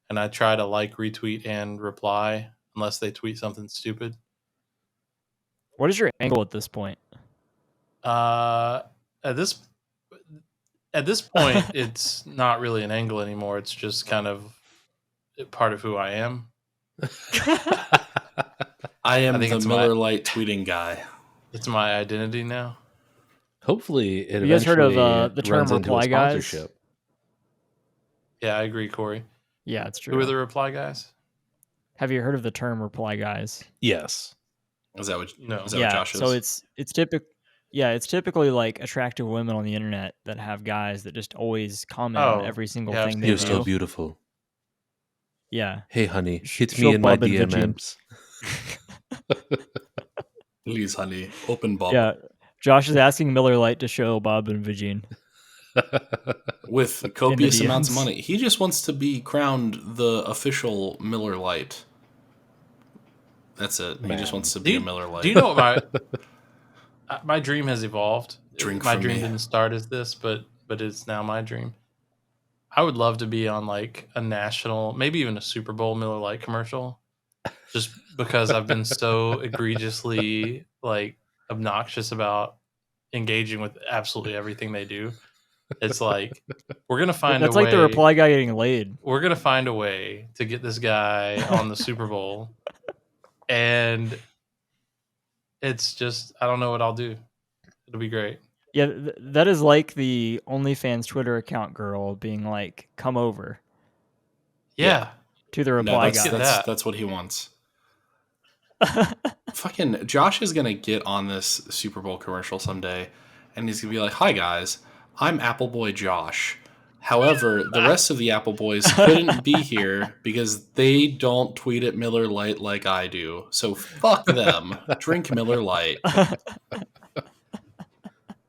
And I try to like, retweet, and reply unless they tweet something stupid. What is your angle at this point? At this point, it's not really an angle anymore. It's just kind of part of who I am. I am think the it's Miller Lite tweeting guy. It's my identity now. Hopefully, it You guys heard of, eventually the term runs into a reply guys? sponsorship. Yeah, I agree, Corey. Yeah, it's true. Who are the reply guys? Have you heard of the term reply guys? Yes. Is that what? No. Is that Yeah, what Josh is? so it's typically like attractive women on the internet that have guys that just always comment on every single yeah, thing they You're do. so beautiful. Yeah. Hey, honey, hit Show me in my Bob and Virgin. DMs. Please, honey, open Bob. Yeah. Josh is asking Miller Lite to show Bob and Virgin. With copious amounts of DMs. money. He just wants to be crowned the official Miller Lite. That's it. He just wants to be a Miller Lite. Do you know what my dream has evolved? Drink my from dream me. didn't start as this, but it's now my dream. I would love to be on like a national, maybe even a Super Bowl Miller Lite commercial, just because I've been so egregiously like obnoxious about engaging with absolutely everything they do. It's like we're gonna find That's a like way. the reply guy getting laid. We're gonna find a way to get this guy on the Super Bowl, and it's just I don't know what I'll do. It'll be great. Yeah, that is like the OnlyFans Twitter account girl being like, "Come over," Yeah. to the No, reply get guy. that. that's what he wants. Fucking Josh is gonna get on this Super Bowl commercial someday, and he's gonna be like, "Hi guys, I'm Appleboy Josh. However, the rest of the Appleboys couldn't be here because they don't tweet at Miller Lite like I do. So fuck them. Drink Miller Lite."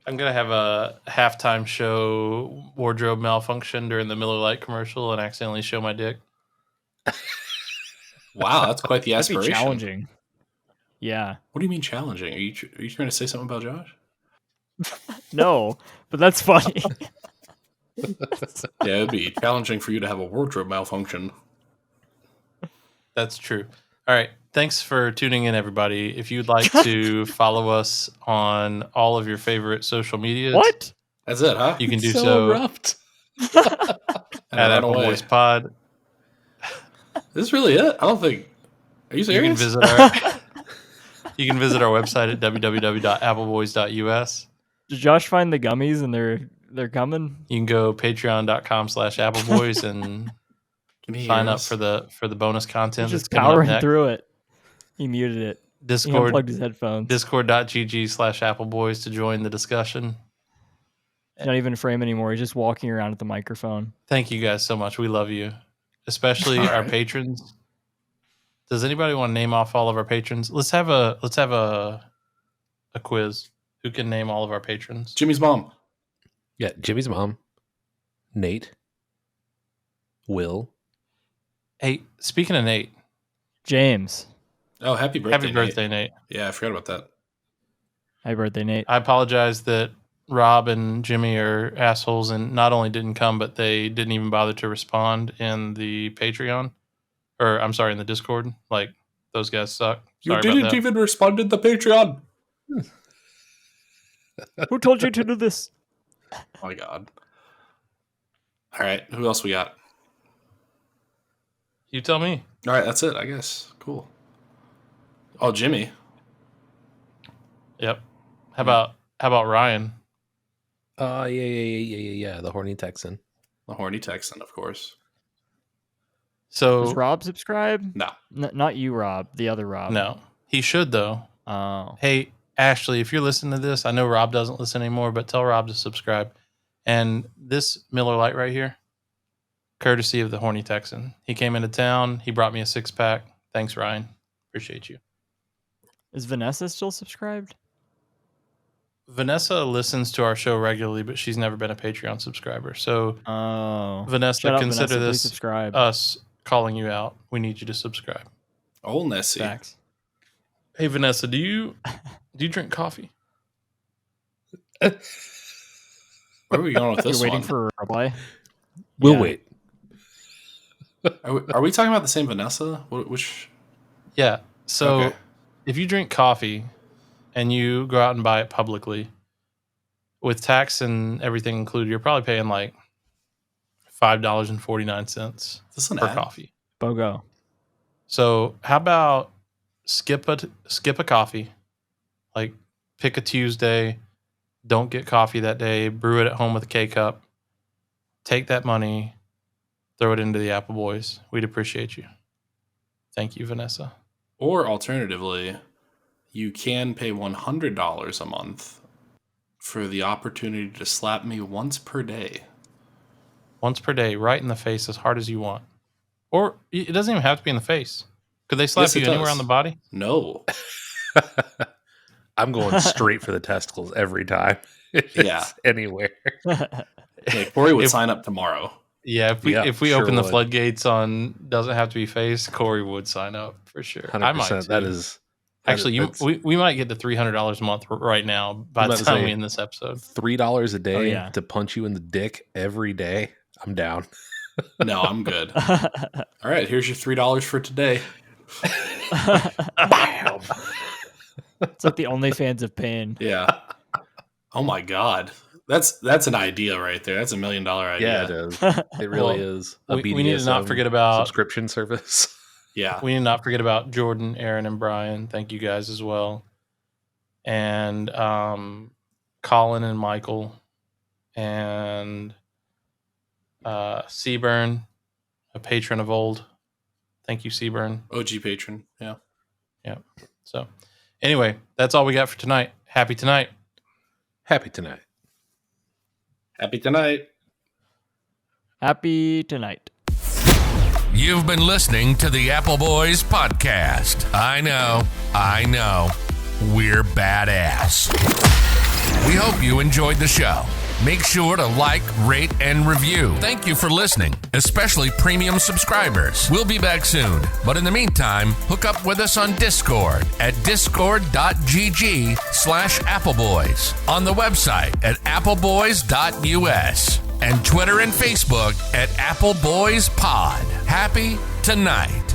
I'm gonna have a halftime show wardrobe malfunction during the Miller Lite commercial and accidentally show my dick. Wow, that's quite the That'd be aspiration. challenging. Yeah. What do you mean challenging? Are you trying to say something about Josh? No, but that's funny. Yeah, it'd be challenging for you to have a wardrobe malfunction. That's true. All right. Thanks for tuning in, everybody. If you'd like to follow us on all of your favorite social medias, What? That's it, huh? you can do so abrupt. And at I ran away. Appleboys Pod. This is really it? I don't think. Are you You serious? can visit our you can visit our website at www.appleboys.us. Did Josh find the gummies and they're coming? You can go patreon.com/appleboys and Can he sign hear up us? for the bonus He's content. just that's coming up powering next. through it. He muted it. He Discord unplugged his headphones. discord.gg/appleboys to join the discussion. He's not even in frame anymore. He's just walking around at the microphone. Thank you guys so much. We love you, especially All our right. patrons. Does anybody want to name off all of our patrons? Let's have a quiz. Who can name all of our patrons? Jimmy's mom. Yeah, Jimmy's mom, Nate, Will. Hey, speaking of Nate, James. Oh, happy birthday. happy birthday, Nate. Yeah, I forgot about that. Happy birthday, Nate. I apologize that Rob and Jimmy are assholes and not only didn't come, but they didn't even bother to respond in the Patreon. Or, I'm sorry, in the Discord. Like, those guys suck. Sorry about that. even respond to the Patreon. Who told you to do this? Oh my god. All right, who else we got? You tell me. All right, that's it, I guess. Cool. Oh, Jimmy. Yep. How about Ryan? Yeah. The horny Texan. The horny Texan, of course. So, Does Rob subscribe? No. Not you, Rob. The other Rob. no. He should, though. Oh. Hey, Ashley, if you're listening to this, I know Rob doesn't listen anymore, but tell Rob to subscribe. And this Miller Lite right here, courtesy of the horny Texan. He came into town. He brought me a 6-pack. Thanks, Ryan. Appreciate you. Is Vanessa still subscribed? Vanessa listens to our show regularly, but she's never been a Patreon subscriber. So, Oh. Vanessa, Shout out, consider Vanessa. Please this subscribe. us calling you out. We need you to subscribe. Oh, Nessie. Facts. Hey, Vanessa, do you drink coffee? Where are we going with You're this waiting one? for a reply? We'll Yeah. wait. Are we talking about the same Vanessa? Which? Yeah. So, Okay. if you drink coffee and you go out and buy it publicly, with tax and everything included, you're probably paying like $5.49 Is this an per ad? coffee. BOGO. So how about skip a coffee, like pick a Tuesday, don't get coffee that day, brew it at home with a K-cup, take that money, throw it into the Appleboys. We'd appreciate you. Thank you, Vanessa. Or alternatively, you can pay $100 a month for the opportunity to slap me once per day. Once per day, right in the face, as hard as you want. Or it doesn't even have to be in the face. Could they slap Yes, it you anywhere does. on the body? No. I'm going straight for the testicles every time. If Yeah. it's anywhere. Yeah, Corey would If- sign up tomorrow. Yeah, Yeah, if we sure open the would. floodgates on doesn't have to be face, Corey would sign up for sure. 100%. I might too. That is Actually, that's we might get to $300 a month right now by I'm the about to time say- we end this episode. $3 a day Oh, yeah. to punch you in the dick every day. I'm down. No, I'm good. All right, here's your $3 for today. Bam! It's like the OnlyFans of pain. Yeah. Oh my God. That's an idea right there. That's $1 million idea. Yeah, it is. It really is. A we need to not BDSM forget about subscription service. Yeah. we need to not forget about Jordan, Aaron, and Brian. Thank you guys as well. And Colin and Michael and Seaburn, a patron of old. Thank you, Seaburn. OG patron. Yeah. Yeah. So anyway, that's all we got for tonight. Happy tonight. Happy tonight. Happy tonight. Happy tonight. You've been listening to the Appleboys podcast. I know. We're badass. We hope you enjoyed the show. Make sure to like, rate, and review. Thank you for listening, especially premium subscribers. We'll be back soon. But in the meantime, hook up with us on Discord at discord.gg/Appleboys, on the website at appleboys.us, and Twitter and Facebook at Appleboys Pod. Happy tonight.